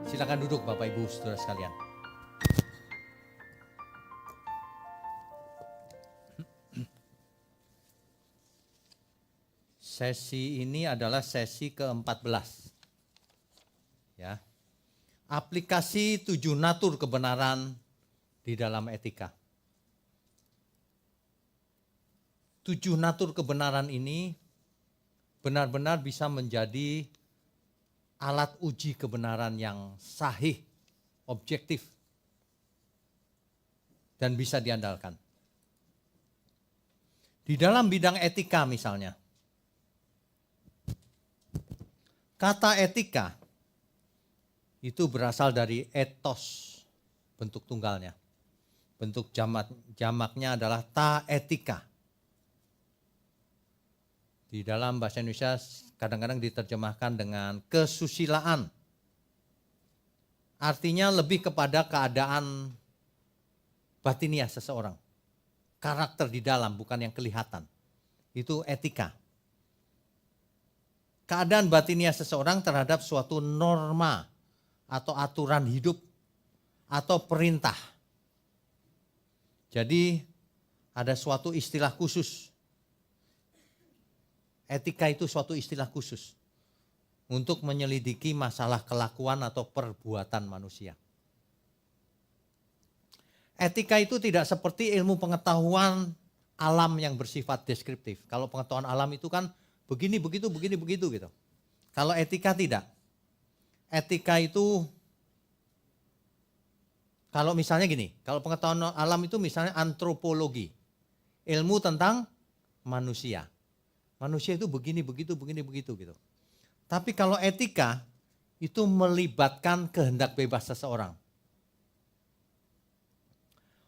Silakan duduk Bapak Ibu Saudara sekalian. Sesi ini adalah sesi ke-14. Ya. Aplikasi 7 natur kebenaran di dalam etika. 7 natur kebenaran ini benar-benar bisa menjadi alat uji kebenaran yang sahih, objektif, dan bisa diandalkan. Di dalam bidang etika misalnya, kata etika itu berasal dari ethos, bentuk tunggalnya. Bentuk jamaknya adalah ta etika. Di dalam bahasa Indonesia kadang-kadang diterjemahkan dengan kesusilaan. Artinya lebih kepada keadaan batiniah seseorang. Karakter di dalam, bukan yang kelihatan. Itu etika. Keadaan batiniah seseorang terhadap suatu norma atau aturan hidup atau perintah. Jadi ada suatu istilah khusus. Etika itu suatu istilah khusus untuk menyelidiki masalah kelakuan atau perbuatan manusia. Etika itu tidak seperti ilmu pengetahuan alam yang bersifat deskriptif. Kalau pengetahuan alam itu kan begini, begitu, begini, begitu gitu. Kalau etika tidak. Etika itu, kalau misalnya gini, kalau pengetahuan alam itu misalnya antropologi. Ilmu tentang manusia. Manusia itu begini, begitu, begini, begitu gitu. Tapi kalau etika itu melibatkan kehendak bebas seseorang.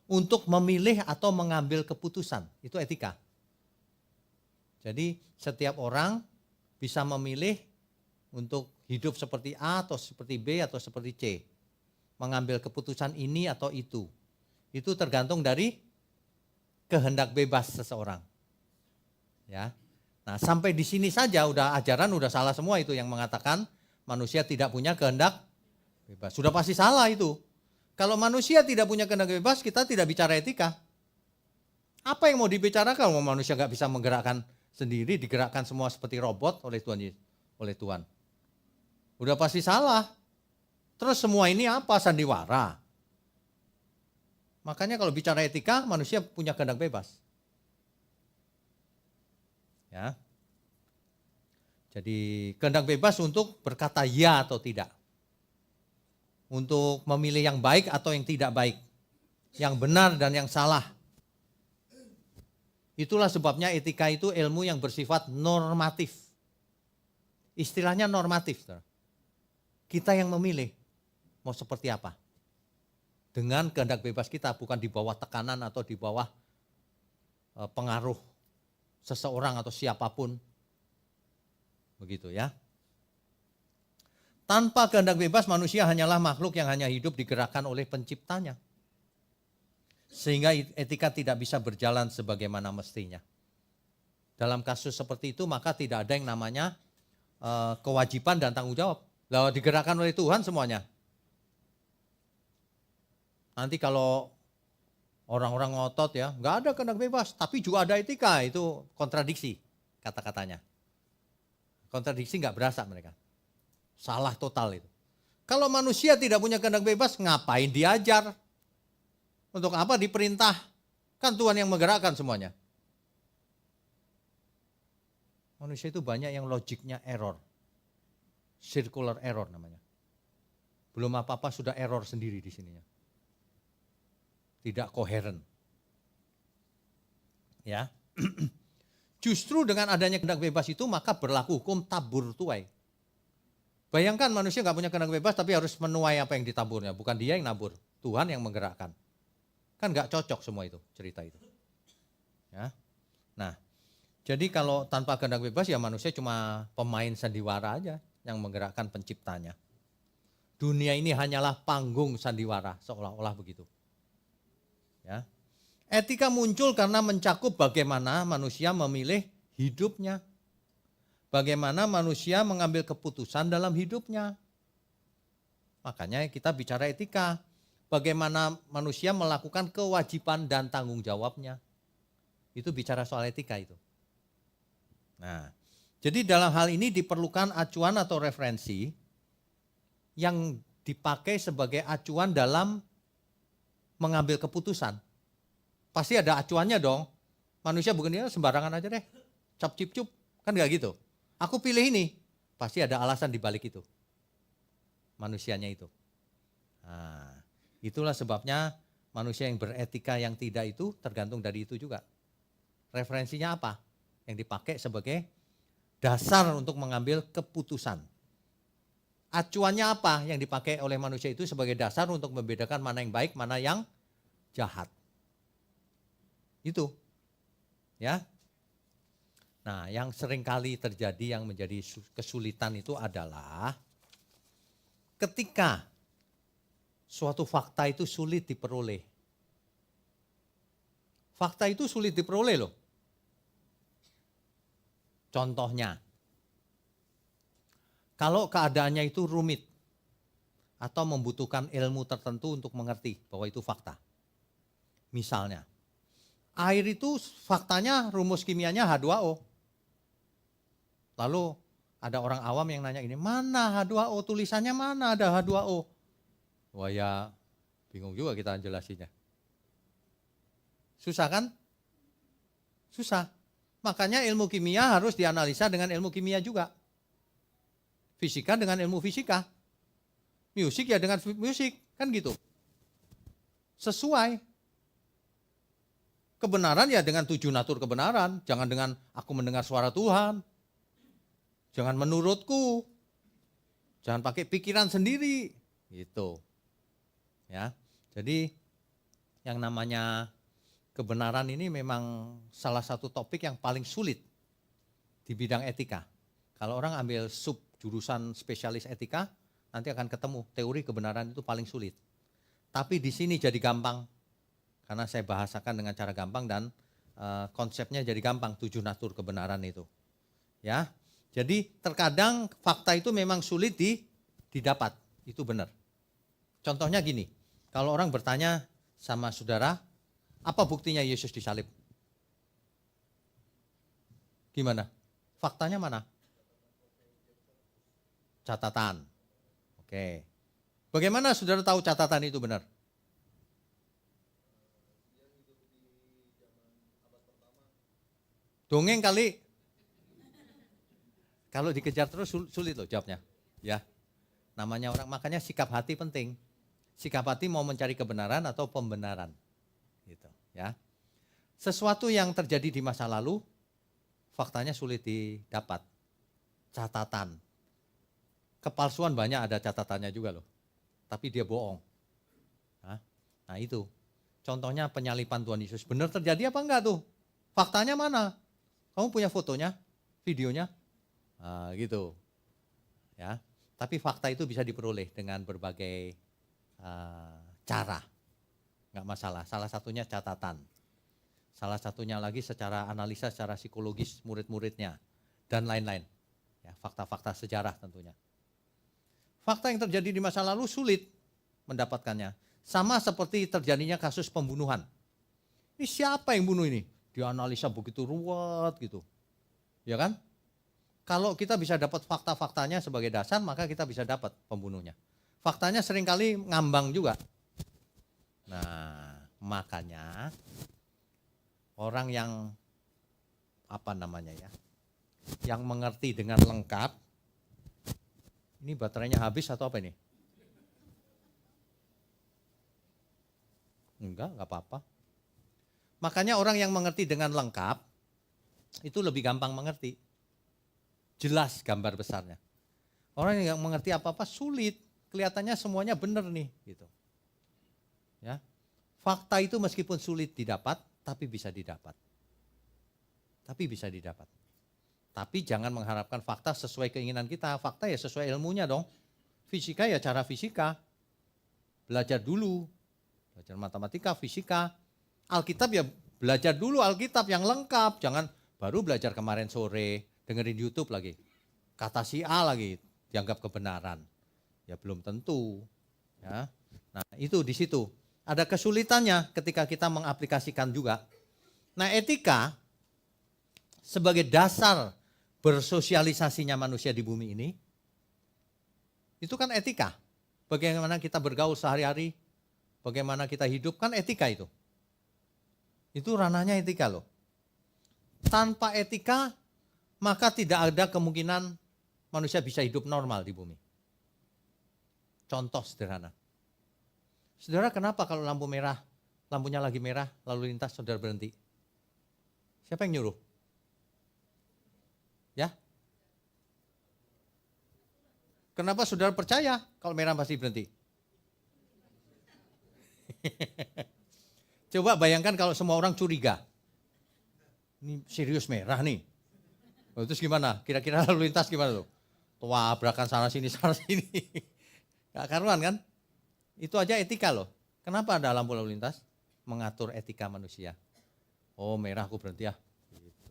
Untuk memilih atau mengambil keputusan, itu etika. Jadi setiap orang bisa memilih untuk hidup seperti A atau seperti B atau seperti C. Mengambil keputusan ini atau itu. Itu tergantung dari kehendak bebas seseorang. Ya. Nah, sampai di sini saja ajaran udah salah semua itu yang mengatakan manusia tidak punya kehendak bebas. Sudah pasti salah itu. Kalau manusia tidak punya kehendak bebas, kita tidak bicara etika. Apa yang mau dibicarakan kalau manusia nggak bisa menggerakkan sendiri, digerakkan semua seperti robot oleh Tuhan. Udah pasti salah. Terus semua ini apa? Sandiwara. Makanya kalau bicara etika, manusia punya kehendak bebas. Ya. Jadi kehendak bebas untuk berkata ya atau tidak. Untuk memilih yang baik atau yang tidak baik. Yang benar dan yang salah. Itulah sebabnya etika itu ilmu yang bersifat normatif. Istilahnya normatif. Kita yang memilih mau seperti apa. Dengan kehendak bebas kita, bukan di bawah tekanan atau di bawah pengaruh seseorang atau siapapun. Begitu ya. Tanpa kehendak bebas manusia hanyalah makhluk yang hanya hidup digerakkan oleh penciptanya. Sehingga etika tidak bisa berjalan sebagaimana mestinya. Dalam kasus seperti itu maka tidak ada yang namanya kewajiban dan tanggung jawab. Lalu digerakkan oleh Tuhan semuanya. Nanti kalau orang-orang ngotot ya, nggak ada kehendak bebas, tapi juga ada etika, itu kontradiksi kata-katanya. Kontradiksi nggak berasa mereka. Salah total itu. Kalau manusia tidak punya kehendak bebas, ngapain diajar? Untuk apa diperintah? Kan Tuhan yang menggerakkan semuanya. Manusia itu banyak yang logiknya error. Circular error namanya. Belum apa-apa sudah error sendiri di sininya. Tidak koheren. Ya. Justru dengan adanya kehendak bebas itu maka berlaku hukum tabur tuai. Bayangkan manusia nggak punya kehendak bebas tapi harus menuai apa yang ditaburnya. Bukan dia yang nabur, Tuhan yang menggerakkan. Kan nggak cocok semua itu, cerita itu. Ya. Nah, jadi kalau tanpa kehendak bebas ya manusia cuma pemain sandiwara aja yang menggerakkan penciptanya. Dunia ini hanyalah panggung sandiwara, seolah-olah begitu. Ya. Etika muncul karena mencakup bagaimana manusia memilih hidupnya. Bagaimana manusia mengambil keputusan dalam hidupnya. Makanya kita bicara etika. Bagaimana manusia melakukan kewajiban dan tanggung jawabnya. Itu bicara soal etika itu. Nah, jadi dalam hal ini diperlukan acuan atau referensi yang dipakai sebagai acuan dalam mengambil keputusan. Pasti ada acuannya dong. Manusia bukan sembarangan aja deh. Cap cip cup, kan gak gitu. Aku pilih ini, pasti ada alasan di balik itu. Manusianya itu. Nah, itulah sebabnya manusia yang beretika yang tidak itu tergantung dari itu juga. Referensinya apa? Yang dipakai sebagai dasar untuk mengambil keputusan. Acuannya apa yang dipakai oleh manusia itu sebagai dasar untuk membedakan mana yang baik, mana yang jahat. Itu. Ya. Nah, yang seringkali terjadi yang menjadi kesulitan itu adalah ketika suatu fakta itu sulit diperoleh. Fakta itu sulit diperoleh loh. Contohnya, kalau keadaannya itu rumit atau membutuhkan ilmu tertentu untuk mengerti bahwa itu fakta. Misalnya, air itu faktanya rumus kimianya H2O. Lalu ada orang awam yang nanya ini, mana H2O, tulisannya mana ada H2O? Wah ya bingung juga kita jelasinnya. Susah kan? Susah. Makanya ilmu kimia harus dianalisa dengan ilmu kimia juga. Fisika dengan ilmu fisika. Musik ya dengan musik, kan gitu. Sesuai. Kebenaran ya dengan 7 natur kebenaran. Jangan dengan aku mendengar suara Tuhan. Jangan menurutku. Jangan pakai pikiran sendiri. Gitu. Ya. Jadi yang namanya kebenaran ini memang salah satu topik yang paling sulit di bidang etika. Kalau orang ambil sub jurusan spesialis etika, nanti akan ketemu teori kebenaran itu paling sulit. Tapi di sini jadi gampang, karena saya bahasakan dengan cara gampang dan konsepnya jadi gampang, 7 natur kebenaran itu. Ya, jadi terkadang fakta itu memang sulit didapat, itu benar. Contohnya gini, kalau orang bertanya sama saudara, apa buktinya Yesus disalib? Gimana? Faktanya mana? Catatan. Oke. Bagaimana saudara tahu catatan itu benar? Dongeng kali. Kalau dikejar terus sulit loh jawabnya. Ya. Namanya orang, makanya sikap hati penting. Sikap hati mau mencari kebenaran atau pembenaran. Gitu, ya. Sesuatu yang terjadi di masa lalu, faktanya sulit didapat. Catatan. Kepalsuan banyak ada catatannya juga loh. Tapi dia bohong. Nah itu. Contohnya penyalipan Tuhan Yesus. Benar terjadi apa enggak tuh? Faktanya mana? Kamu punya fotonya? Videonya? Nah, gitu. Ya. Tapi fakta itu bisa diperoleh dengan berbagai cara. Enggak masalah. Salah satunya catatan. Salah satunya lagi secara analisa, secara psikologis murid-muridnya. Dan lain-lain. Ya, fakta-fakta sejarah tentunya. Fakta yang terjadi di masa lalu sulit mendapatkannya. Sama seperti terjadinya kasus pembunuhan. Ini siapa yang bunuh ini? Dianalisa begitu ruwet gitu. Ya kan? Kalau kita bisa dapat fakta-faktanya sebagai dasar, maka kita bisa dapat pembunuhnya. Faktanya seringkali ngambang juga. Nah, makanya orang yang yang mengerti dengan lengkap, ini baterainya habis atau apa ini? Enggak apa-apa. Makanya orang yang mengerti dengan lengkap, itu lebih gampang mengerti. Jelas gambar besarnya. Orang yang mengerti apa-apa sulit, kelihatannya semuanya benar nih. Gitu. Ya. Fakta itu meskipun sulit didapat, tapi bisa didapat. Tapi jangan mengharapkan fakta sesuai keinginan kita. Fakta ya sesuai ilmunya dong. Fisika ya cara fisika. Belajar dulu. Belajar matematika, fisika. Alkitab ya belajar dulu Alkitab yang lengkap. Jangan baru belajar kemarin sore, dengerin YouTube lagi. Kata si A lagi, dianggap kebenaran. Ya belum tentu. Ya. Nah itu di situ. Ada kesulitannya ketika kita mengaplikasikan juga. Nah etika sebagai dasar bersosialisasinya manusia di bumi ini, itu kan etika. Bagaimana kita bergaul sehari-hari, bagaimana kita hidup, kan etika itu. Itu ranahnya etika loh. Tanpa etika, maka tidak ada kemungkinan manusia bisa hidup normal di bumi. Contoh sederhana. Saudara, kenapa kalau lampu merah, lampunya lagi merah, lalu lintas saudara berhenti? Siapa yang nyuruh? Ya? Kenapa saudara percaya kalau merah pasti berhenti? Coba bayangkan kalau semua orang curiga. Ini serius merah nih. Oh, terus gimana? Kira-kira lalu lintas gimana tuh? Tabrakan sana sini. Gak karuan kan? Itu aja etika loh. Kenapa ada lampu lalu lintas? Mengatur etika manusia. Oh merah aku berhenti ya. Gitu.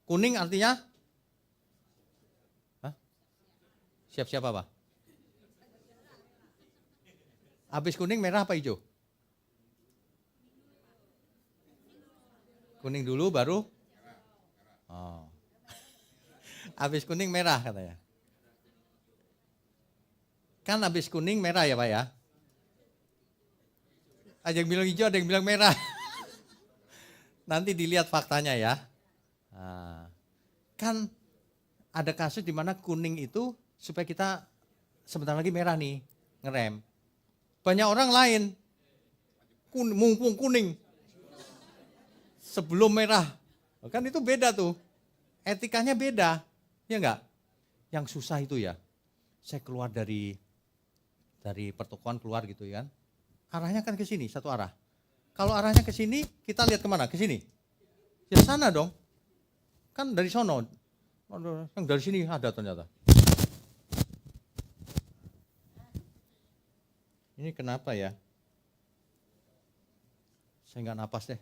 Kuning artinya? Hah? Siap-siap apa? Habis kuning merah apa hijau? Kuning dulu baru? Oh. Habis kuning merah katanya. Kan habis kuning merah ya Pak ya? Ada yang bilang hijau, ada yang bilang merah. Nanti dilihat faktanya ya. Nah, kan ada kasus di mana kuning itu supaya kita sebentar lagi merah nih, ngerem. Banyak orang lain, mumpung kuning, sebelum merah. Kan itu beda tuh, etikanya beda, ya enggak? Yang susah itu ya, saya keluar dari pertokoan keluar gitu kan. Arahnya kan ke sini, satu arah. Kalau arahnya ke sini, kita lihat kemana? Ke sini. Ya sana dong. Kan dari sono. Yang dari sini ada ternyata. Ini kenapa ya? Saya nggak napas deh.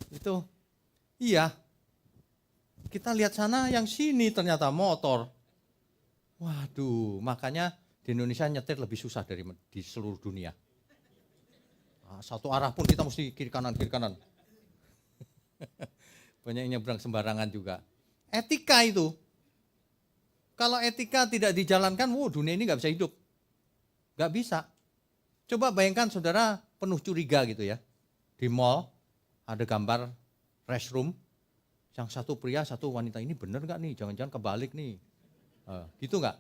Itu, iya. Kita lihat sana yang sini ternyata motor. Waduh, makanya di Indonesia nyetir lebih susah dari di seluruh dunia. Satu arah pun kita mesti kiri kanan. Banyak yang nyebrang sembarangan juga. Etika itu. Kalau etika tidak dijalankan, dunia ini nggak bisa hidup. Nggak bisa. Coba bayangkan saudara penuh curiga gitu ya. Di mall ada gambar restroom. Yang satu pria, satu wanita. Ini bener nggak nih? Jangan-jangan kebalik nih. Gitu nggak?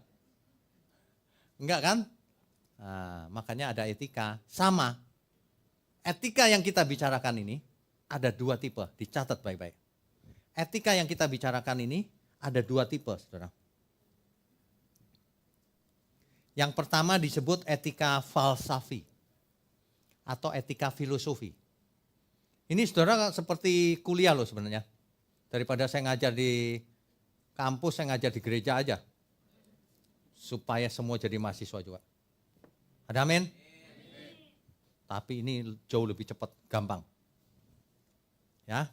Enggak kan? Nah, makanya ada etika. Sama. Etika yang kita bicarakan ini ada dua tipe, dicatat baik-baik. Etika yang kita bicarakan ini ada dua tipe, saudara. Yang pertama disebut etika falsafi atau etika filosofi. Ini saudara seperti kuliah loh sebenarnya. Daripada saya ngajar di kampus, saya ngajar di gereja aja. Supaya semua jadi mahasiswa juga. Ada amin? Tapi ini jauh lebih cepat, gampang. Ya.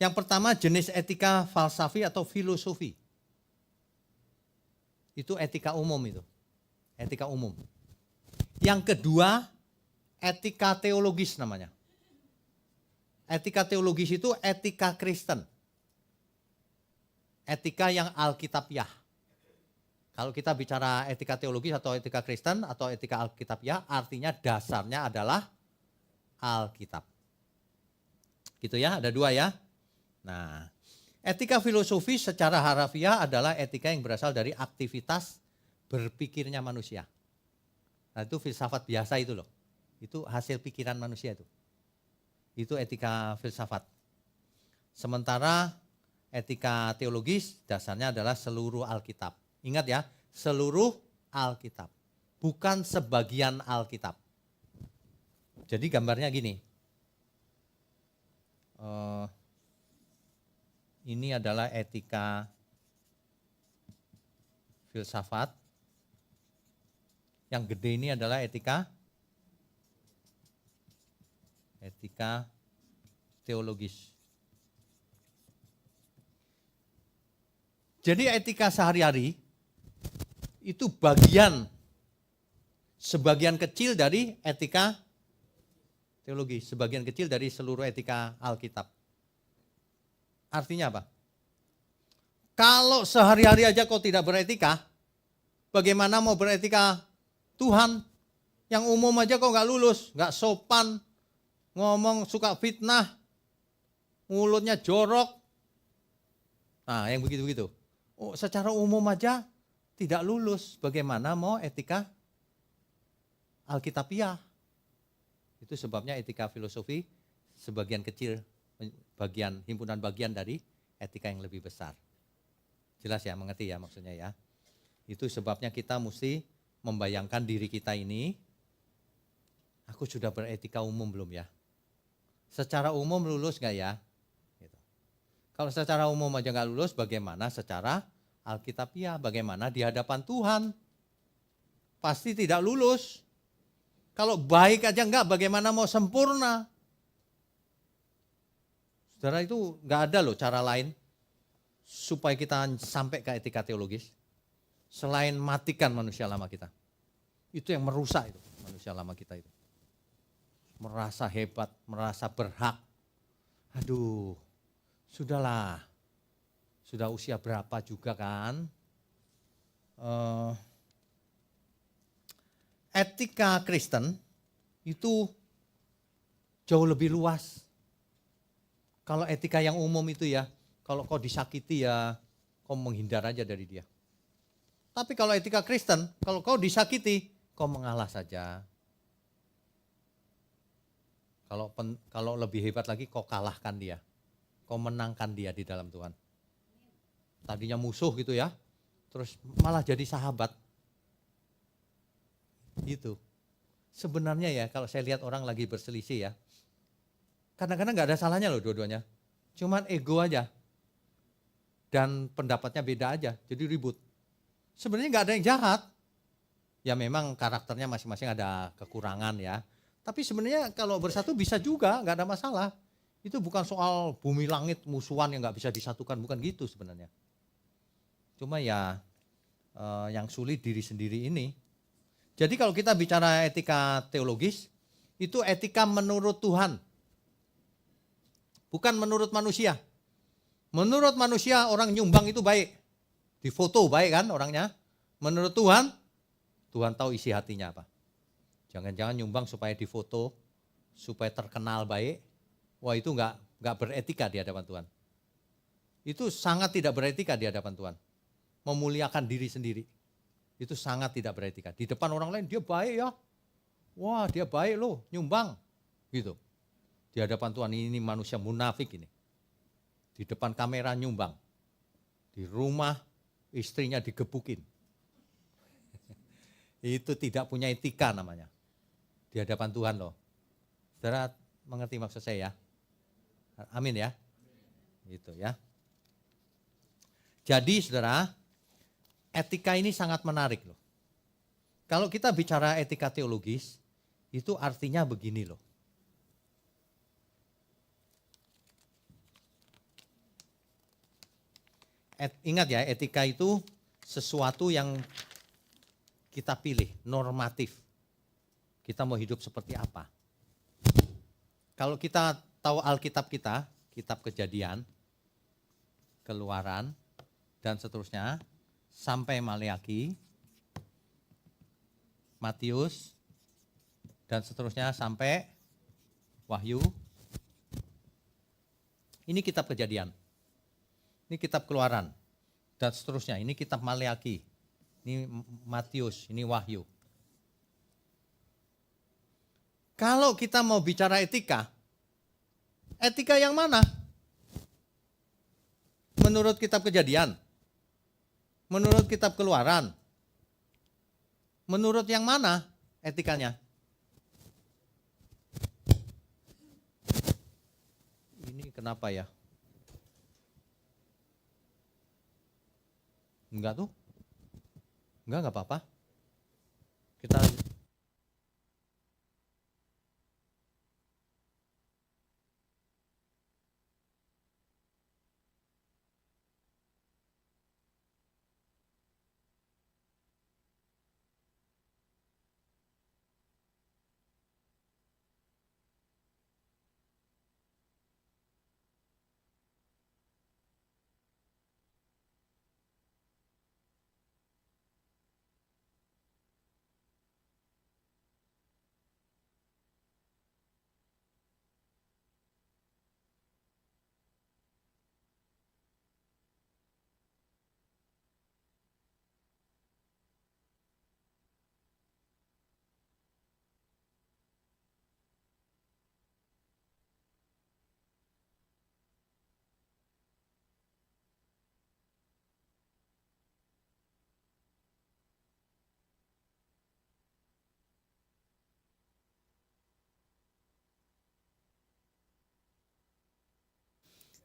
Yang pertama jenis etika falsafi atau filosofi. Itu etika umum itu. Etika umum. Yang kedua, etika teologis namanya. Etika teologis itu etika Kristen. Etika yang alkitabiah. Kalau kita bicara etika teologis atau etika Kristen atau etika alkitabiah, artinya dasarnya adalah Alkitab. Gitu ya, ada dua ya. Nah, etika filosofi secara harafiah adalah etika yang berasal dari aktivitas berpikirnya manusia. Nah, itu filsafat biasa itu loh. Itu hasil pikiran manusia itu. Itu etika filsafat. Sementara etika teologis dasarnya adalah seluruh Alkitab. Ingat ya, seluruh Alkitab. Bukan sebagian Alkitab. Jadi gambarnya gini. Ini adalah etika filsafat. Yang gede ini adalah etika teologis. Jadi etika sehari-hari itu sebagian kecil dari etika teologi, sebagian kecil dari seluruh etika Alkitab. Artinya apa? Kalau sehari-hari aja kau tidak beretika, bagaimana mau beretika Tuhan? Yang umum aja kau nggak lulus, nggak sopan, ngomong suka fitnah, mulutnya jorok. Nah, yang begitu-begitu. Oh, secara umum aja tidak lulus, bagaimana mau etika Alkitabiah? Itu sebabnya etika filosofi sebagian kecil, himpunan bagian dari etika yang lebih besar. Jelas ya, mengerti ya maksudnya ya. Itu sebabnya kita mesti membayangkan diri kita ini, aku sudah beretika umum belum ya? Secara umum lulus gak ya? Gitu. Kalau secara umum aja gak lulus, bagaimana secara Alkitabiah? Bagaimana di hadapan Tuhan? Pasti tidak lulus. Kalau baik aja enggak, bagaimana mau sempurna? Saudara, itu enggak ada loh cara lain supaya kita sampai ke etika teologis selain matikan manusia lama kita. Itu yang merusak itu manusia lama kita itu. Merasa hebat, merasa berhak. Aduh, sudahlah. Sudah usia berapa juga kan? Etika Kristen itu jauh lebih luas. Kalau etika yang umum itu ya, kalau kau disakiti ya, kau menghindar aja dari dia. Tapi kalau etika Kristen, kalau kau disakiti, kau mengalah saja. Kalau lebih hebat lagi, kau kalahkan dia. Kau menangkan dia di dalam Tuhan. Tadinya musuh gitu ya, terus malah jadi sahabat. Gitu. Sebenarnya ya kalau saya lihat orang lagi berselisih ya, kadang-kadang gak ada salahnya loh dua-duanya. Cuman ego aja. Dan pendapatnya beda aja, jadi ribut. Sebenarnya gak ada yang jahat. Ya memang karakternya masing-masing ada kekurangan ya. Tapi sebenarnya kalau bersatu bisa juga, gak ada masalah. Itu bukan soal bumi langit musuhan yang gak bisa disatukan, bukan gitu sebenarnya. Cuma ya yang sulit diri sendiri ini. Jadi kalau kita bicara etika teologis, itu etika menurut Tuhan. Bukan menurut manusia. Menurut manusia orang nyumbang itu baik. Difoto baik kan orangnya. Menurut Tuhan, Tuhan tahu isi hatinya apa. Jangan-jangan nyumbang supaya difoto, supaya terkenal baik. Wah itu enggak beretika di hadapan Tuhan. Itu sangat tidak beretika di hadapan Tuhan. Memuliakan diri sendiri. Itu sangat tidak beretika. Di depan orang lain dia baik ya. Wah dia baik loh, nyumbang. Gitu. Di hadapan Tuhan ini manusia munafik ini. Di depan kamera nyumbang. Di rumah istrinya digebukin. Itu tidak punya etika namanya. Di hadapan Tuhan loh. Saudara mengerti maksud saya ya? Amin ya. Gitu ya. Jadi saudara, etika ini sangat menarik loh. Kalau kita bicara etika teologis, itu artinya begini loh. Ingat ya, etika itu sesuatu yang kita pilih, normatif. Kita mau hidup seperti apa. Kalau kita tahu Alkitab kita, kitab Kejadian, Keluaran, dan seterusnya, sampai Maleaki, Matius, dan seterusnya sampai Wahyu. Ini kitab Kejadian. Ini kitab Keluaran. Dan seterusnya, ini kitab Maleaki. Ini Matius, ini Wahyu. Kalau kita mau bicara etika, etika yang mana? Menurut kitab Kejadian? Menurut kitab Keluaran? Menurut yang mana etikanya? Ini kenapa ya? Enggak tuh? Enggak apa-apa. Kita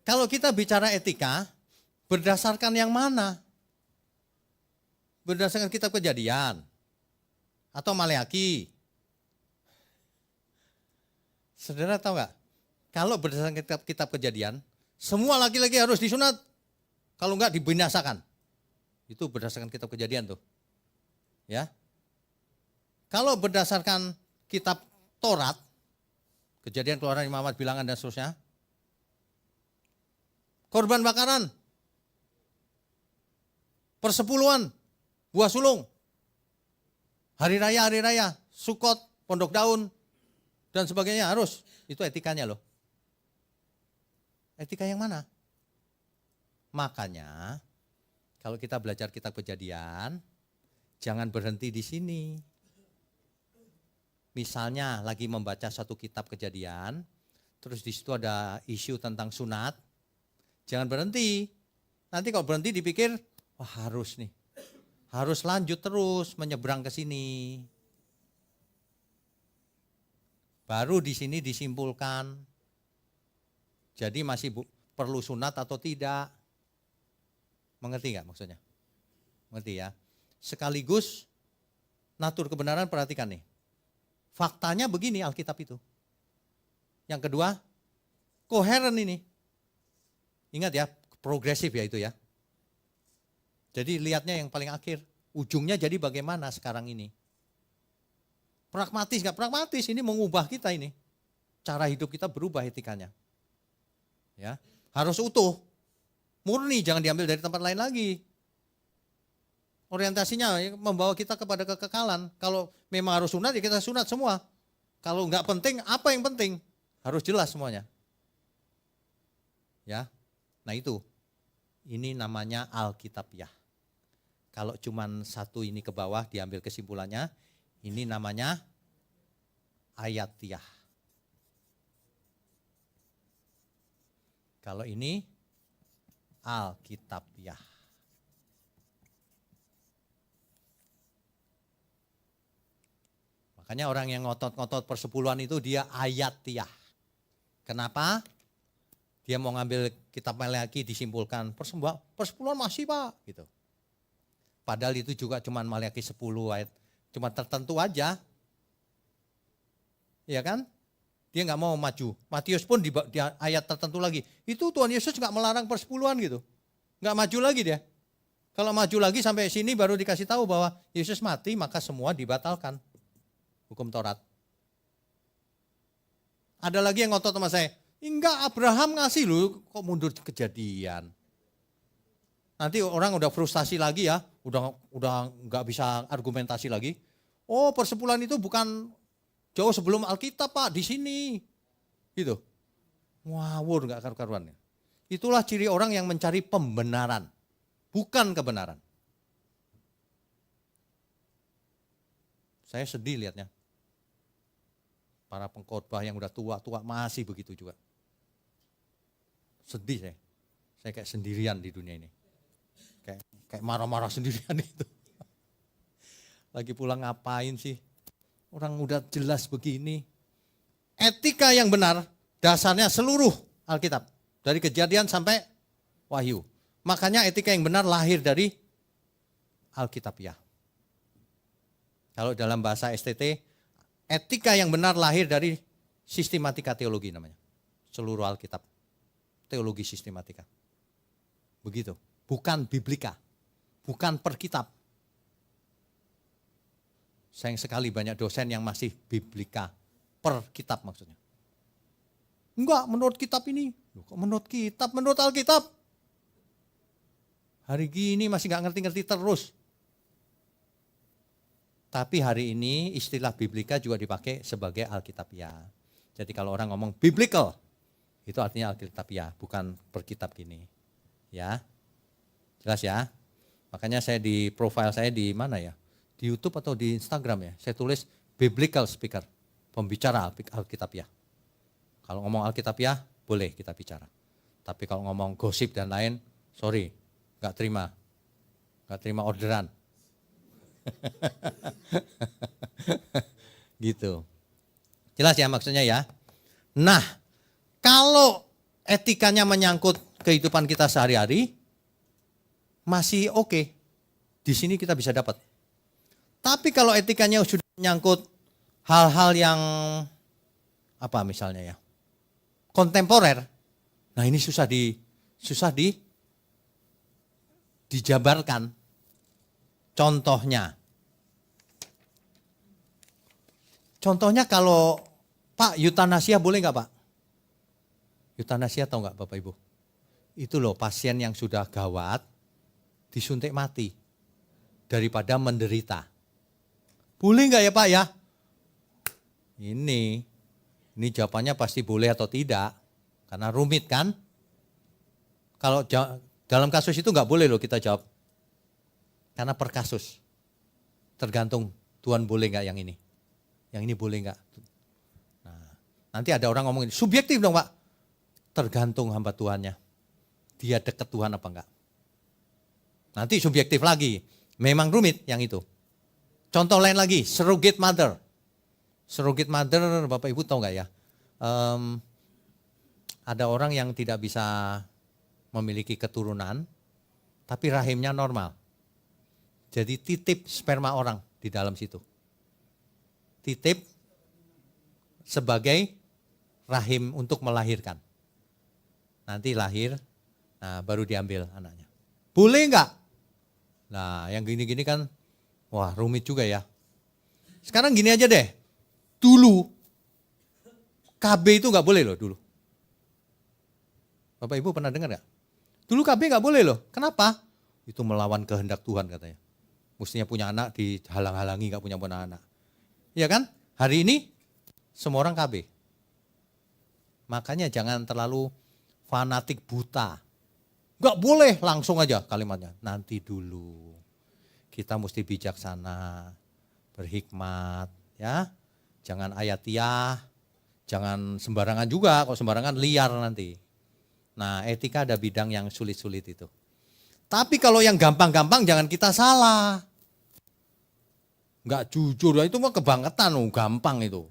Kalau kita bicara etika, berdasarkan yang mana? Berdasarkan kitab Kejadian atau Maleakhi? Saudara tahu nggak? Kalau berdasarkan kitab Kejadian, semua laki-laki harus disunat. Kalau enggak dibinasakan. Itu berdasarkan kitab Kejadian tuh. Ya. Kalau berdasarkan kitab Taurat, Kejadian, Keluaran, Imamat, Bilangan dan seterusnya, korban bakaran, persepuluhan, buah sulung, hari raya, Sukot, pondok daun, dan sebagainya harus. Itu etikanya loh. Etika yang mana? Makanya kalau kita belajar kitab Kejadian, jangan berhenti di sini. Misalnya lagi membaca satu kitab Kejadian, terus di situ ada isu tentang sunat, jangan berhenti. Nanti kalau berhenti dipikir, wah harus nih, harus lanjut terus menyeberang ke sini. Baru di sini disimpulkan, jadi masih perlu sunat atau tidak. Mengerti nggak maksudnya? Mengerti ya? Sekaligus natur kebenaran, perhatikan nih. Faktanya begini Alkitab itu. Yang kedua, koheren ini. Ingat ya, progresif ya itu ya. Jadi lihatnya yang paling akhir, ujungnya jadi bagaimana sekarang ini. Pragmatis nggak pragmatis, ini mengubah kita ini. Cara hidup kita berubah etikanya. Ya, harus utuh. Murni, jangan diambil dari tempat lain lagi. Orientasinya membawa kita kepada kekekalan. Kalau memang harus sunat ya kita sunat semua. Kalau nggak penting, apa yang penting? Harus jelas semuanya. Ya, nah itu. Ini namanya Alkitabiah. Kalau cuman satu ini ke bawah diambil kesimpulannya, ini namanya ayatiah. Kalau ini Alkitabiah. Makanya orang yang ngotot-ngotot persepuluhan itu dia ayatiah. Kenapa? Dia mau ngambil kitab Maleakhi disimpulkan persepuluhan masih Pak gitu. Padahal itu juga cuma Maleakhi 10 ayat. Cuma tertentu aja, ya kan? Dia nggak mau maju. Matius pun di ayat tertentu lagi. Itu Tuhan Yesus nggak melarang persepuluhan gitu, nggak maju lagi dia. Kalau maju lagi sampai sini baru dikasih tahu bahwa Yesus mati maka semua dibatalkan. Hukum Taurat. Ada lagi yang ngotot sama saya. Enggak, Abraham ngasih lu, kok mundur Kejadian. Nanti orang udah frustasi lagi ya, udah nggak bisa argumentasi lagi. Oh, persepuluhan itu bukan jauh sebelum Alkitab Pak, di sini. Gitu. Ngawur nggak karu-karuan. Itulah ciri orang yang mencari pembenaran, bukan kebenaran. Saya sedih lihatnya. Para pengkhotbah yang udah tua-tua masih begitu juga. Sedih saya. Saya kayak sendirian di dunia ini. Kayak marah-marah sendirian itu. Lagi pulang ngapain sih? Orang udah jelas begini. Etika yang benar dasarnya seluruh Alkitab. Dari Kejadian sampai Wahyu. Makanya etika yang benar lahir dari Alkitabiah. Kalau dalam bahasa STT, etika yang benar lahir dari sistematika teologi namanya. Seluruh Alkitab. Teologi sistematika. Begitu. Bukan biblika, bukan per kitab. Sayang sekali banyak dosen yang masih biblika, per kitab maksudnya. Enggak, menurut kitab ini. Kok menurut kitab, menurut Alkitab. Hari gini masih enggak ngerti-ngerti terus. Tapi hari ini istilah biblika juga dipakai sebagai Alkitabiah. Jadi kalau orang ngomong biblical, itu artinya Alkitabiah, bukan per kitab gini. Ya. Jelas ya? Makanya saya di profile saya di mana ya? Di YouTube atau di Instagram ya? Saya tulis biblical speaker, pembicara Alkitabiah. Kalau ngomong Alkitabiah boleh kita bicara. Tapi kalau ngomong gosip dan lain, sorry, nggak terima orderan. Gitu. Jelas ya maksudnya ya? Nah, kalau etikanya menyangkut kehidupan kita sehari-hari, masih oke. Di sini kita bisa dapat. Tapi kalau etikanya sudah menyangkut hal-hal yang apa misalnya ya, kontemporer, nah ini susah dijabarkan. Contohnya kalau Pak, eutanasia boleh nggak Pak? Eutanasia tahu nggak Bapak Ibu? Itu loh pasien yang sudah gawat disuntik mati daripada menderita. Boleh nggak ya Pak ya? Ini jawabannya pasti boleh atau tidak, karena rumit kan? Kalau dalam kasus itu nggak boleh loh kita jawab, karena per kasus. Tergantung Tuhan boleh nggak yang ini boleh nggak? Nah, nanti ada orang ngomongin subjektif dong Pak. Tergantung hamba Tuhannya, dia dekat Tuhan apa enggak. Nanti subjektif lagi, memang rumit yang itu. Contoh lain lagi, surrogate mother. Surrogate mother, Bapak Ibu tahu nggak ya? Ada orang yang tidak bisa memiliki keturunan, tapi rahimnya normal. Jadi titip sperma orang di dalam situ. Titip sebagai rahim untuk melahirkan. Nanti lahir, nah baru diambil anaknya. Boleh nggak? Nah yang gini-gini kan, wah rumit juga ya. Sekarang gini aja deh, dulu KB itu nggak boleh loh dulu. Bapak Ibu pernah dengar nggak? Dulu KB nggak boleh loh. Kenapa? Itu melawan kehendak Tuhan katanya. Mestinya punya anak dihalang-halangi nggak punya anak. Iya kan? Hari ini semua orang KB. Makanya jangan terlalu fanatik buta. Nggak boleh langsung aja kalimatnya. Nanti dulu. Kita mesti bijaksana, berhikmat, ya. Jangan ayatiah, jangan sembarangan juga. Kalau sembarangan liar nanti. Nah, etika ada bidang yang sulit-sulit itu. Tapi kalau yang gampang-gampang jangan kita salah. Nggak jujur, itu mah kebangetan, gampang itu.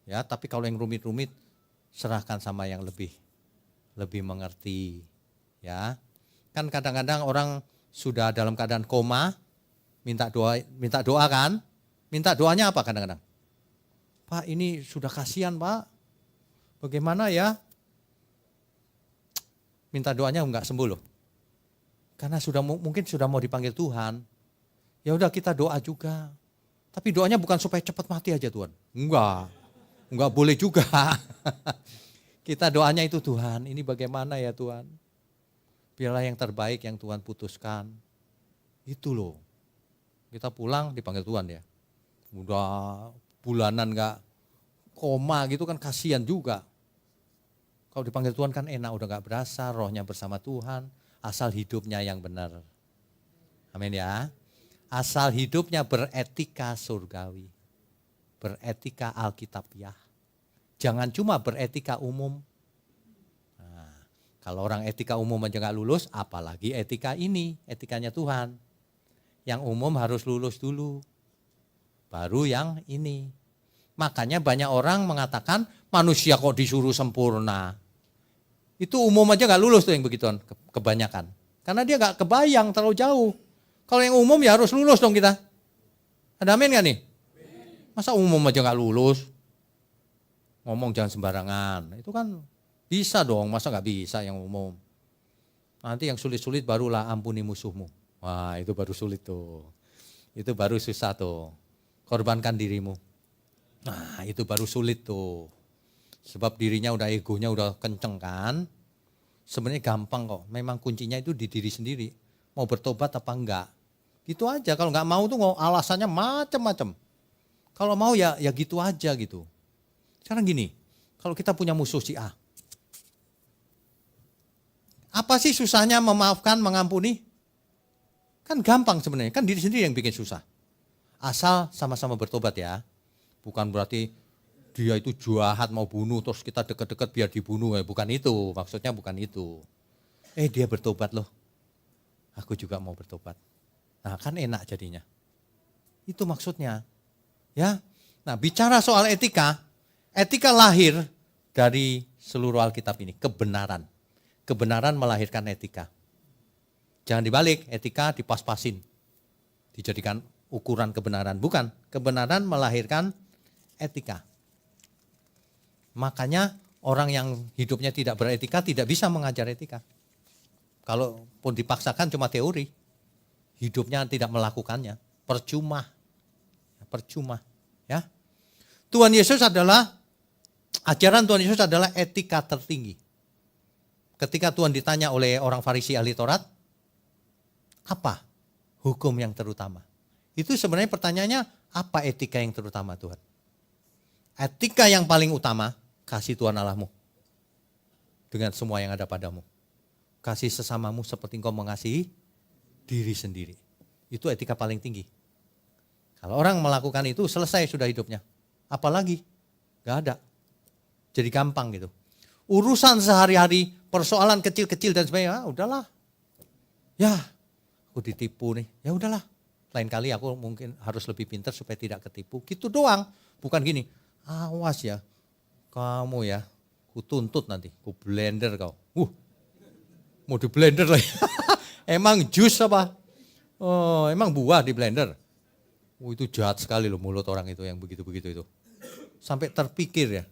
Ya, tapi kalau yang rumit-rumit serahkan sama yang lebih mengerti, ya. Kan kadang-kadang orang sudah dalam keadaan koma, minta doa kan? Minta doanya apa kadang-kadang? Pak, ini sudah kasihan, Pak. Bagaimana ya? Minta doanya enggak sembuh loh. Karena mungkin sudah mau dipanggil Tuhan. Ya udah kita doa juga. Tapi doanya bukan supaya cepat mati aja Tuhan. Enggak boleh juga. Kita doanya itu Tuhan, ini bagaimana ya Tuhan? Biarlah yang terbaik yang Tuhan putuskan. Itu loh. Kita pulang dipanggil Tuhan ya. Udah bulanan enggak koma gitu kan kasihan juga. Kalau dipanggil Tuhan kan enak, udah enggak berasa, rohnya bersama Tuhan. Asal hidupnya yang benar. Amin ya. Asal hidupnya beretika surgawi. Beretika alkitabiah. Jangan cuma beretika umum. Nah, kalau orang etika umum aja nggak lulus, apalagi etika ini, etikanya Tuhan. Yang umum harus lulus dulu, baru yang ini. Makanya banyak orang mengatakan manusia kok disuruh sempurna. Itu umum aja nggak lulus tuh yang begituan, kebanyakan. Karena dia nggak kebayang terlalu jauh. Kalau yang umum ya harus lulus dong kita. Ada amin nggak nih? Masa umum aja nggak lulus? Ngomong jangan sembarangan, itu kan bisa dong, masa nggak bisa yang umum. Nanti yang sulit-sulit barulah ampuni musuhmu. Wah itu baru sulit tuh, itu baru susah tuh, korbankan dirimu. Nah itu baru sulit tuh, sebab dirinya udah egonya udah kenceng kan. Sebenarnya gampang kok, memang kuncinya itu di diri sendiri, mau bertobat apa enggak. Gitu aja, kalau nggak mau tuh alasannya macam-macam. Kalau mau ya gitu aja gitu. Sekarang gini, kalau kita punya musuh si A, apa sih susahnya memaafkan, mengampuni? Kan gampang sebenarnya, kan diri sendiri yang bikin susah. Asal sama-sama bertobat ya, bukan berarti dia itu jahat mau bunuh terus kita deket-deket biar dibunuh, bukan itu, maksudnya bukan itu. Dia bertobat loh, aku juga mau bertobat. Nah kan enak jadinya, itu maksudnya. Ya, nah bicara soal etika. Etika lahir dari seluruh Alkitab ini, kebenaran. Kebenaran melahirkan etika. Jangan dibalik, etika dipas-pasin, dijadikan ukuran kebenaran. Bukan, kebenaran melahirkan etika. Makanya orang yang hidupnya tidak beretika tidak bisa mengajar etika. Kalaupun dipaksakan cuma teori, hidupnya tidak melakukannya, percuma. Percuma, ya. Tuhan Yesus adalah, ajaran Tuhan Yesus adalah etika tertinggi. Ketika Tuhan ditanya oleh orang Farisi ahli Taurat, apa hukum yang terutama? Itu sebenarnya pertanyaannya, apa etika yang terutama Tuhan? Etika yang paling utama, kasih Tuhan Allahmu dengan semua yang ada padamu. Kasih sesamamu seperti engkau mengasihi diri sendiri. Itu etika paling tinggi. Kalau orang melakukan itu, selesai sudah hidupnya. Apalagi? Gak ada. Jadi gampang gitu. Urusan sehari-hari, persoalan kecil-kecil dan sebagainya, udahlah. Ya, aku ditipu nih. Ya udahlah. Lain kali aku mungkin harus lebih pintar supaya tidak ketipu. Gitu doang. Bukan gini, awas ya. Kamu ya, ku tuntut nanti, ku blender kau. Mau di blender lagi. Emang jus apa? Oh, emang buah di blender. Itu jahat sekali loh mulut orang itu yang begitu-begitu itu. Sampai terpikir ya.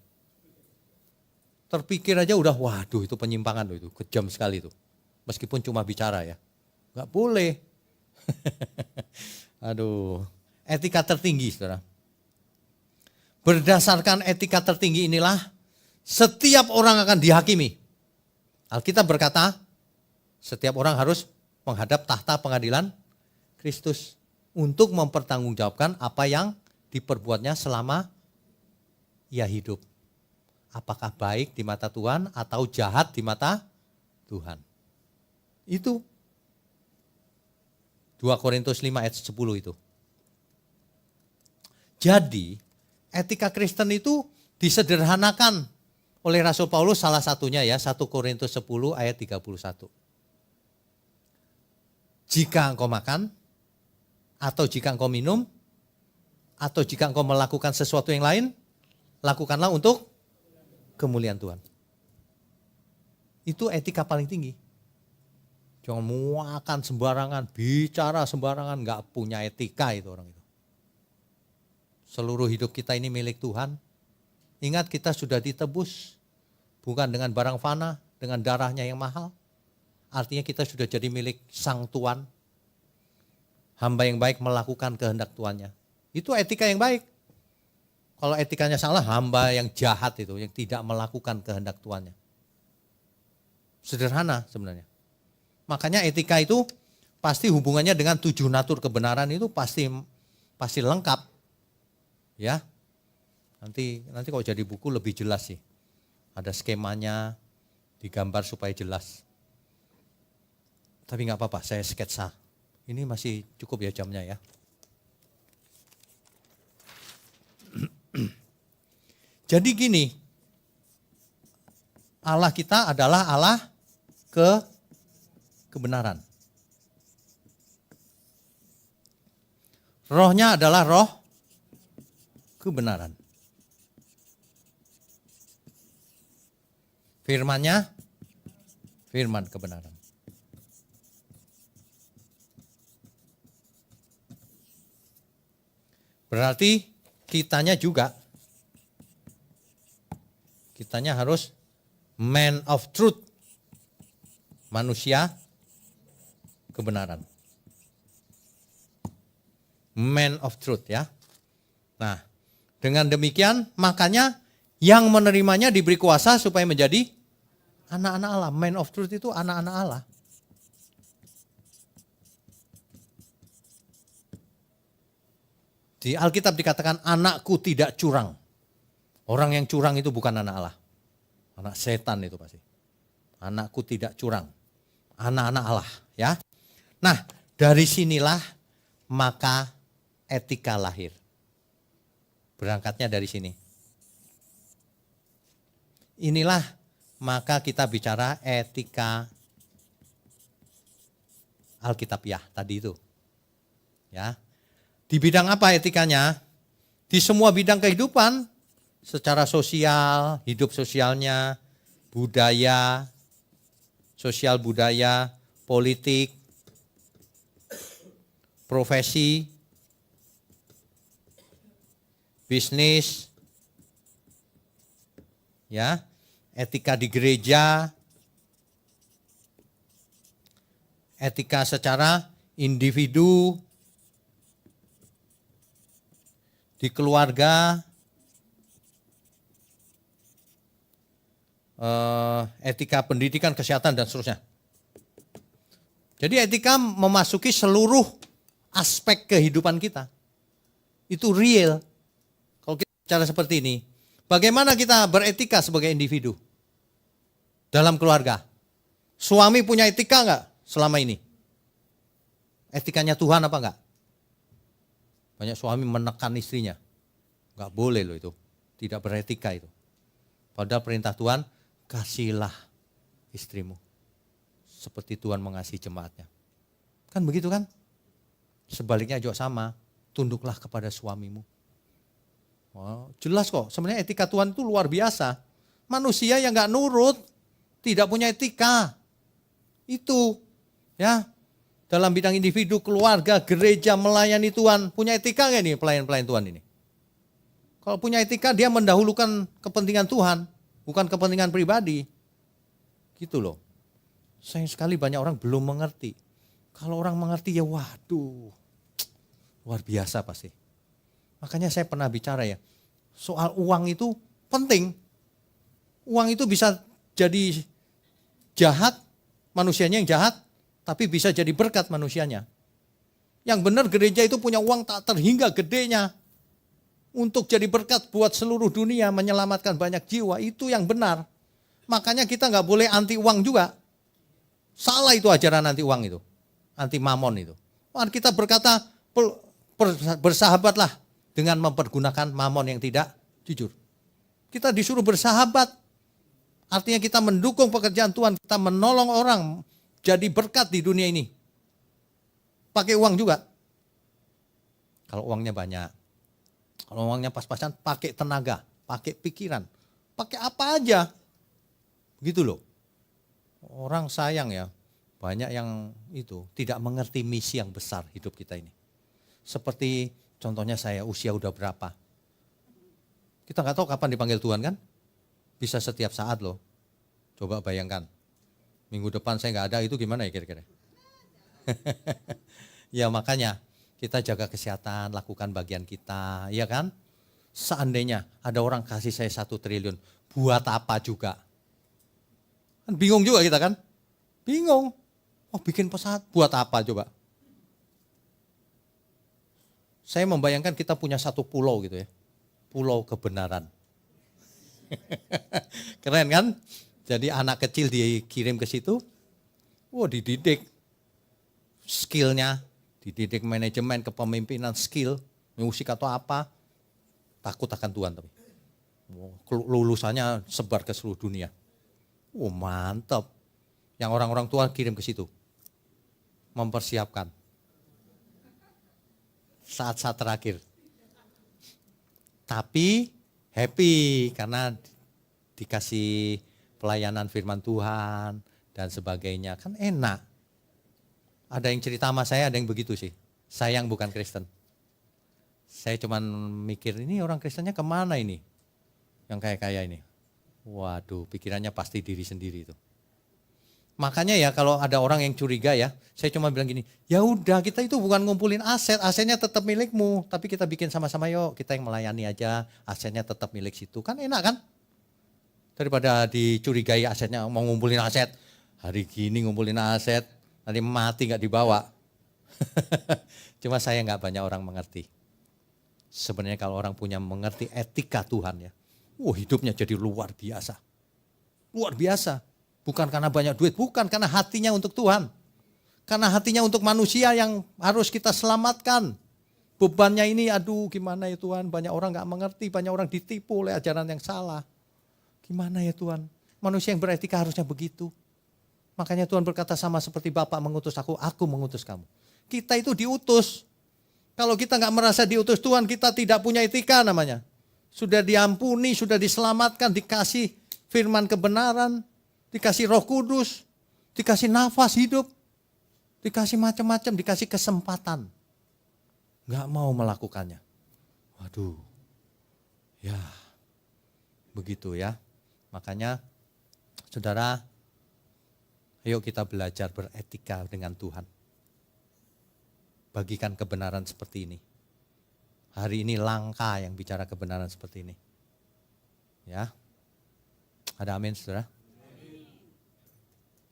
Terpikir aja udah, waduh itu penyimpangan loh itu, kejam sekali itu. Meskipun cuma bicara ya. Gak boleh. Aduh, etika tertinggi saudara. Berdasarkan etika tertinggi inilah setiap orang akan dihakimi. Alkitab berkata, setiap orang harus menghadap tahta pengadilan Kristus untuk mempertanggungjawabkan apa yang diperbuatnya selama ia hidup. Apakah baik di mata Tuhan atau jahat di mata Tuhan. Itu 2 Korintus 5 ayat 10 itu. Jadi etika Kristen itu disederhanakan oleh Rasul Paulus, salah satunya ya 1 Korintus 10 ayat 31. Jika engkau makan, atau jika engkau minum, atau jika engkau melakukan sesuatu yang lain, lakukanlah untuk kemuliaan Tuhan. Itu etika paling tinggi. Jangan makan sembarangan, bicara sembarangan, gak punya etika itu orang itu. Seluruh hidup kita ini milik Tuhan. Ingat kita sudah ditebus, bukan dengan barang fana, dengan darahnya yang mahal. Artinya kita sudah jadi milik Sang Tuhan. Hamba yang baik melakukan kehendak Tuannya. Itu etika yang baik. Kalau etikanya salah, hamba yang jahat itu, yang tidak melakukan kehendak Tuannya. Sederhana sebenarnya. Makanya etika itu pasti hubungannya dengan 7 natur kebenaran itu pasti lengkap. Ya. Nanti kalau jadi buku lebih jelas sih. Ada skemanya, digambar supaya jelas. Tapi nggak apa-apa, saya sketsa. Ini masih cukup ya jamnya ya. Jadi gini, Allah kita adalah Allah kebenaran. Rohnya adalah roh kebenaran. Firman-Nya firman kebenaran. Berarti kitanya harus man of truth. Manusia kebenaran. Man of truth ya. Nah, dengan demikian makanya yang menerimanya diberi kuasa supaya menjadi anak-anak Allah. Man of truth itu anak-anak Allah. Di Alkitab dikatakan anakku tidak curang. Orang yang curang itu bukan anak Allah. Anak setan itu pasti. Anakku tidak curang. Anak-anak Allah ya. Nah dari sinilah maka etika lahir. Berangkatnya dari sini. Inilah maka kita bicara etika Alkitabiah tadi itu. Ya. Di bidang apa etikanya? Di semua bidang kehidupan, secara sosial, hidup sosialnya, budaya, sosial budaya, politik, profesi, bisnis, ya, etika di gereja, etika secara individu, di keluarga, etika pendidikan, kesehatan, dan seterusnya. Jadi etika memasuki seluruh aspek kehidupan kita. Itu real. Kalau kita bicara seperti ini, bagaimana kita beretika sebagai individu dalam keluarga? Suami punya etika enggak selama ini? Etikanya Tuhan apa enggak? Banyak suami menekan istrinya. Enggak boleh loh itu. Tidak beretika itu. Padahal perintah Tuhan, kasihilah istrimu seperti Tuhan mengasihi jemaatnya. Kan begitu kan? Sebaliknya juga sama. Tunduklah kepada suamimu. Oh, jelas kok. Sebenarnya etika Tuhan itu luar biasa. Manusia yang enggak nurut, tidak punya etika. Itu ya. Dalam bidang individu, keluarga, gereja, melayani Tuhan. Punya etika nggak nih pelayan-pelayan Tuhan ini? Kalau punya etika, dia mendahulukan kepentingan Tuhan, bukan kepentingan pribadi. Gitu loh. Sayang sekali banyak orang belum mengerti. Kalau orang mengerti ya waduh, luar biasa pasti. Makanya saya pernah bicara ya, soal uang itu penting. Uang itu bisa jadi jahat, manusianya yang jahat, tapi bisa jadi berkat manusianya. Yang benar gereja itu punya uang tak terhingga gedenya. Untuk jadi berkat buat seluruh dunia, menyelamatkan banyak jiwa. Itu yang benar. Makanya kita nggak boleh anti uang juga. Salah itu ajaran anti uang itu. Anti mamon itu. Kita berkata bersahabatlah dengan mempergunakan mamon yang tidak jujur. Kita disuruh bersahabat. Artinya kita mendukung pekerjaan Tuhan. Kita menolong orang jadi berkat di dunia ini. Pakai uang juga. Kalau uangnya banyak. Kalau uangnya pas-pasan, pakai tenaga, pakai pikiran, pakai apa aja. Gitu loh. Orang sayang ya, banyak yang itu tidak mengerti misi yang besar hidup kita ini. Seperti contohnya saya usia udah berapa. Kita nggak tahu kapan dipanggil Tuhan kan? Bisa setiap saat loh. Coba bayangkan. Minggu depan saya nggak ada, itu gimana ya kira-kira? Ya makanya kita jaga kesehatan, lakukan bagian kita, ya kan? Seandainya ada orang kasih saya 1 triliun, buat apa juga? Kan bingung juga kita kan? Bingung. Oh bikin pesawat, buat apa coba? Saya membayangkan kita punya 1 pulau gitu ya, pulau kebenaran. Keren kan? Jadi anak kecil dikirim ke situ, dididik skillnya, dididik manajemen, kepemimpinan, skill, musik atau apa, takut akan Tuhan tapi. Lulusannya sebar ke seluruh dunia. Mantap. Yang orang-orang tua kirim ke situ. Mempersiapkan. Saat-saat terakhir. Tapi happy karena dikasih pelayanan firman Tuhan dan sebagainya. Kan enak. Ada yang cerita sama saya, ada yang begitu sih. Saya yang bukan Kristen. Saya cuman mikir, ini orang Kristennya kemana ini? Yang kaya-kaya ini. Waduh, pikirannya pasti diri sendiri itu. Makanya ya kalau ada orang yang curiga ya, saya cuma bilang gini, ya udah kita itu bukan ngumpulin aset, asetnya tetap milikmu. Tapi kita bikin sama-sama yuk, kita yang melayani aja, asetnya tetap milik situ. Kan enak kan? Daripada dicurigai asetnya, mau ngumpulin aset, hari gini ngumpulin aset, nanti mati gak dibawa. Cuma saya gak banyak orang mengerti. Sebenarnya kalau orang punya mengerti etika Tuhan ya, hidupnya jadi luar biasa. Luar biasa. Bukan karena banyak duit, bukan karena hatinya untuk Tuhan. Karena hatinya untuk manusia yang harus kita selamatkan. Bebannya ini aduh gimana ya Tuhan, banyak orang gak mengerti, banyak orang ditipu oleh ajaran yang salah. Gimana ya Tuhan, manusia yang beretika harusnya begitu. Makanya Tuhan berkata sama seperti Bapak mengutus aku mengutus kamu. Kita itu diutus. Kalau kita gak merasa diutus Tuhan, kita tidak punya etika namanya. Sudah diampuni, sudah diselamatkan, dikasih firman kebenaran, dikasih Roh Kudus, dikasih nafas hidup, dikasih macam-macam, dikasih kesempatan. Nggak mau melakukannya. Waduh, ya begitu ya. Makanya saudara, ayo kita belajar beretika dengan Tuhan. Bagikan kebenaran seperti ini. Hari ini langka yang bicara kebenaran seperti ini. Ya, ada amin saudara?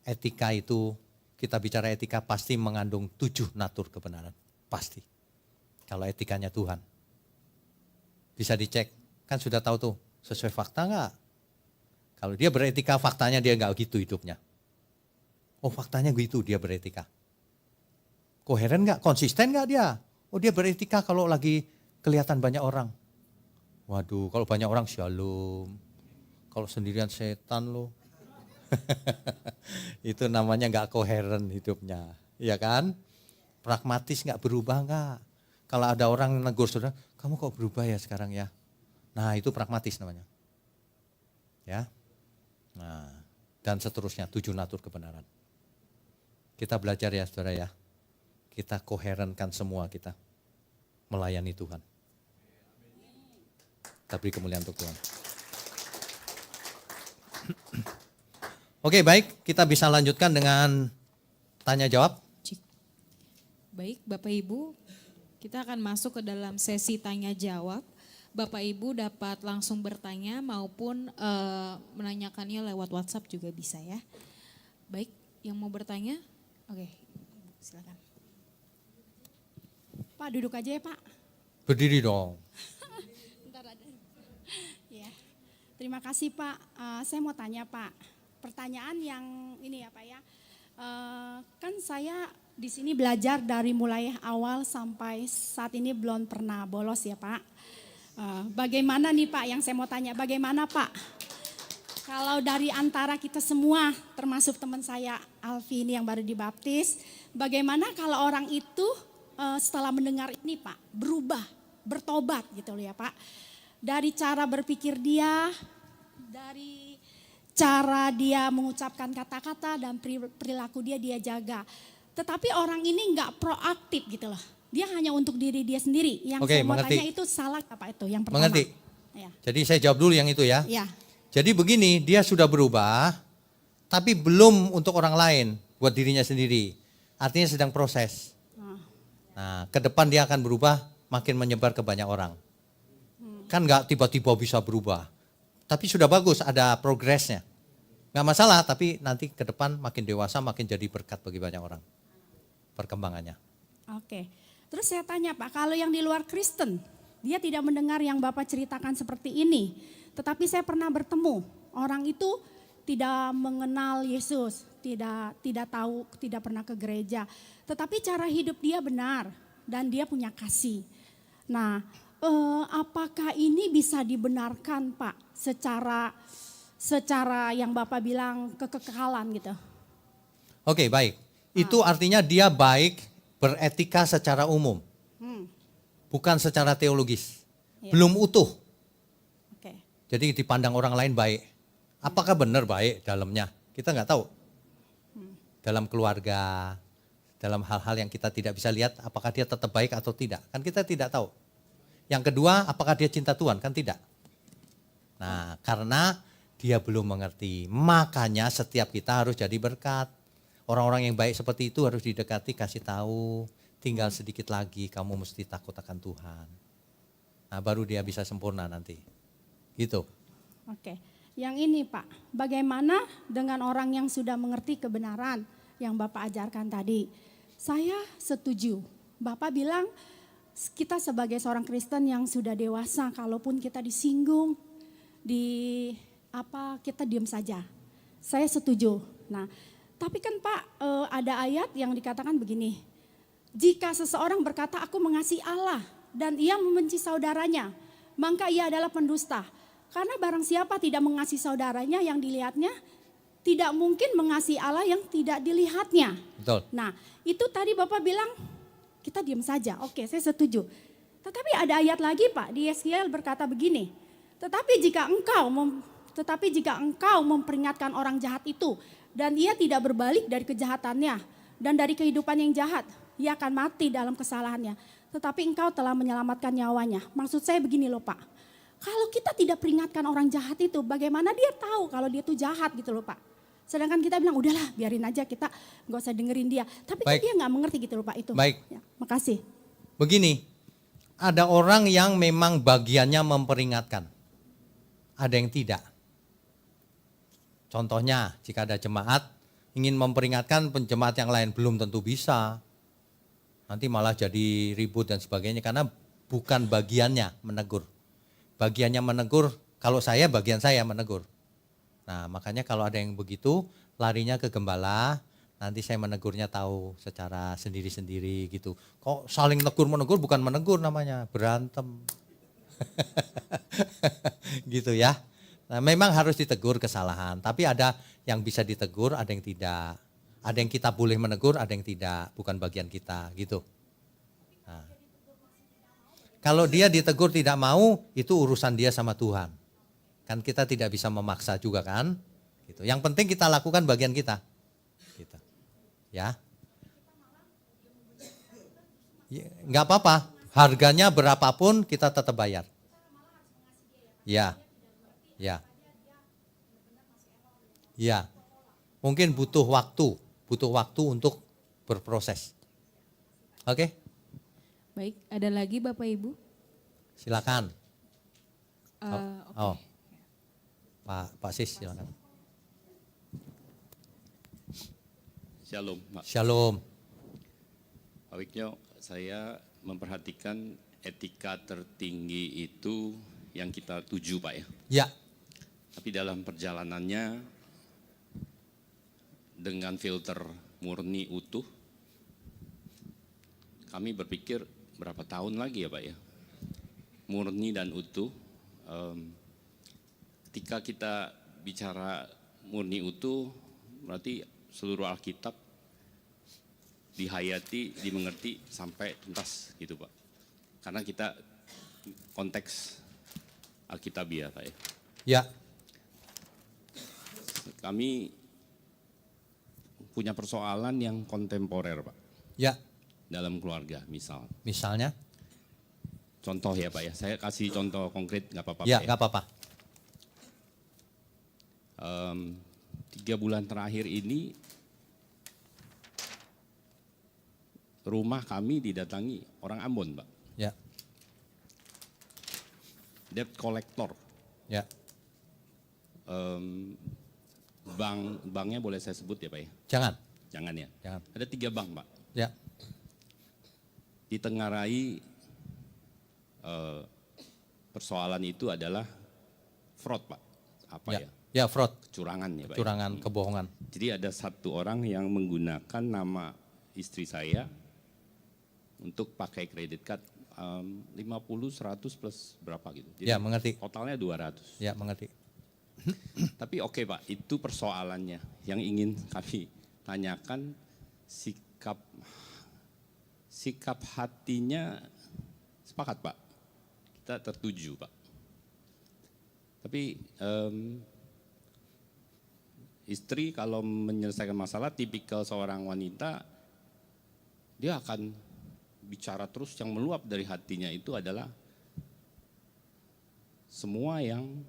Etika itu, kita bicara etika pasti mengandung 7 natur kebenaran. Pasti. Kalau etikanya Tuhan. Bisa dicek, kan sudah tahu tuh, sesuai fakta enggak? Kalau dia beretika, faktanya dia enggak gitu hidupnya. Oh faktanya gitu dia beretika. Koheren enggak? Konsisten enggak dia? Oh dia beretika kalau lagi kelihatan banyak orang. Waduh kalau banyak orang shalom. Kalau sendirian setan loh. Itu namanya enggak koheren hidupnya. Iya kan? Pragmatis enggak berubah enggak? Kalau ada orang negur saudara, kamu kok berubah ya sekarang ya? Nah itu pragmatis namanya. Ya. Nah, dan seterusnya 7 natur kebenaran. Kita belajar ya saudara ya. Kita koherenkan semua kita melayani Tuhan. Kita beri kemuliaan untuk Tuhan. Oke baik, kita bisa lanjutkan dengan tanya jawab. Baik Bapak Ibu, kita akan masuk ke dalam sesi tanya jawab. Bapak Ibu dapat langsung bertanya maupun menanyakannya lewat WhatsApp juga bisa ya. Baik, yang mau bertanya? Oke, silakan. Pak duduk aja ya Pak. Berdiri dong. Bentar ada. Ya, terima kasih Pak. Saya mau tanya Pak. Pertanyaan yang ini ya Pak ya. Kan saya di sini belajar dari mulai awal sampai saat ini belum pernah bolos ya Pak. Bagaimana nih Pak yang saya mau tanya, bagaimana Pak kalau dari antara kita semua termasuk teman saya Alfi ini yang baru dibaptis, bagaimana kalau orang itu setelah mendengar ini Pak berubah, bertobat gitu loh ya Pak. Dari cara berpikir dia, dari cara dia mengucapkan kata-kata dan perilaku dia jaga. Tetapi orang ini nggak proaktif gitu loh. Dia hanya untuk diri dia sendiri. Yang Oke, saya mau mengerti. tanya itu salah apa itu yang pertama? Mengerti? Ya. Jadi saya jawab dulu yang itu ya. Ya. Jadi begini, dia sudah berubah, tapi belum untuk orang lain, buat dirinya sendiri. Artinya sedang proses. Nah, ke depan dia akan berubah, makin menyebar ke banyak orang. Kan nggak tiba-tiba bisa berubah. Tapi sudah bagus, ada progresnya. Nggak masalah, tapi nanti ke depan makin dewasa, makin jadi berkat bagi banyak orang. Perkembangannya. Oke. Terus saya tanya Pak, kalau yang di luar Kristen, dia tidak mendengar yang Bapak ceritakan seperti ini. Tetapi saya pernah bertemu, orang itu tidak mengenal Yesus, tidak tahu, tidak pernah ke gereja. Tetapi cara hidup dia benar dan dia punya kasih. Nah, apakah ini bisa dibenarkan Pak secara yang Bapak bilang kekekalan gitu? Oke, baik. Itu artinya dia baik beretika secara umum. Bukan secara teologis. Ya. Belum utuh. Oke. Jadi dipandang orang lain baik. Apakah benar baik dalamnya? Kita nggak tahu. Dalam keluarga, dalam hal-hal yang kita tidak bisa lihat, apakah dia tetap baik atau tidak? Kan kita tidak tahu. Yang kedua, apakah dia cinta Tuhan? Kan tidak. Nah, karena dia belum mengerti. Makanya setiap kita harus jadi berkat. Orang-orang yang baik seperti itu harus didekati, kasih tahu. Tinggal sedikit lagi, kamu mesti takut akan Tuhan. Nah, baru dia bisa sempurna nanti. Gitu. Oke. Yang ini Pak, bagaimana dengan orang yang sudah mengerti kebenaran yang Bapak ajarkan tadi? Saya setuju. Bapak bilang kita sebagai seorang Kristen yang sudah dewasa, kalaupun kita disinggung, kita diam saja. Saya setuju. Nah, tapi kan Pak ada ayat yang dikatakan begini, jika seseorang berkata aku mengasihi Allah dan ia membenci saudaranya, maka ia adalah pendusta. Karena barang siapa tidak mengasihi saudaranya yang dilihatnya, tidak mungkin mengasihi Allah yang tidak dilihatnya. Betul. Nah, itu tadi Bapak bilang kita diam saja. Oke, saya setuju. Tetapi ada ayat lagi Pak, di Yeskiel berkata begini, tetapi jika engkau Tetapi jika engkau memperingatkan orang jahat itu dan ia tidak berbalik dari kejahatannya dan dari kehidupan yang jahat, ia akan mati dalam kesalahannya. Tetapi engkau telah menyelamatkan nyawanya. Maksud saya begini loh Pak. Kalau kita tidak peringatkan orang jahat itu, bagaimana dia tahu kalau dia itu jahat gitu loh Pak. Sedangkan kita bilang udahlah biarin aja, kita nggak usah dengerin dia. Tapi kan Baik. dia nggak mengerti gitu loh Pak itu. Baik. Ya, makasih. Begini, ada orang yang memang bagiannya memperingatkan, ada yang tidak. Contohnya, jika ada jemaat ingin memperingatkan penjemaat yang lain, belum tentu bisa. Nanti malah jadi ribut dan sebagainya, karena bukan bagiannya menegur. Bagiannya menegur, kalau saya, bagian saya menegur. Nah, makanya kalau ada yang begitu, larinya ke gembala, nanti saya menegurnya tahu secara sendiri-sendiri gitu. Kok saling negur-menegur, bukan menegur namanya, berantem. Gitu ya. Nah, memang harus ditegur kesalahan, tapi ada yang bisa ditegur, ada yang tidak. Ada yang kita boleh menegur, ada yang tidak, bukan bagian kita gitu. Nah, kalau dia ditegur tidak mau, itu urusan dia sama Tuhan. Kan kita tidak bisa memaksa juga kan? Gitu. Yang penting kita lakukan bagian kita. Gitu. Ya. Enggak apa-apa, harganya berapapun kita tetap bayar. Ya. Ya. Ya. Mungkin butuh waktu untuk berproses. Oke? Baik, ada lagi Bapak Ibu? Silakan. Oke. Oh. Pak Sis silakan. Shalom, Pak. Shalom. Pak Wikyo, saya memperhatikan etika tertinggi itu yang kita tuju, Pak ya. Ya. Tapi dalam perjalanannya dengan filter murni utuh, kami berpikir berapa tahun lagi ya Pak ya, murni dan utuh. Ketika kita bicara murni utuh, berarti seluruh Alkitab dihayati, dimengerti sampai tuntas gitu Pak. Karena kita konteks Alkitabiah Pak ya. Ya. Kami punya persoalan yang kontemporer Pak. Ya. Dalam keluarga misal. Misalnya? Contoh ya Pak ya, saya kasih contoh konkret nggak apa-apa Ya, Pak nggak apa-apa. 3 bulan terakhir ini rumah kami didatangi orang Ambon Pak. Ya. Debt collector. Ya. Banknya boleh saya sebut ya Pak ya? Jangan. Jangan ya. Jangan. Ada 3 bank Pak. Ya. Ditengarai persoalan itu adalah fraud Pak. Apa Ya. ya? Ya, fraud, Kecurangan ya Pak. kecurangan, kebohongan. Jadi ada satu orang yang menggunakan nama istri saya untuk pakai kredit card 50, 100 plus berapa gitu. Jadi Ya, mengerti. totalnya 200. Ya, mengerti. Tapi oke Pak, itu persoalannya. Yang ingin kami tanyakan sikap hatinya sepakat Pak. Kita tertuju Pak. Tapi istri kalau menyelesaikan masalah tipikal seorang wanita, dia akan bicara terus, yang meluap dari hatinya itu adalah semua yang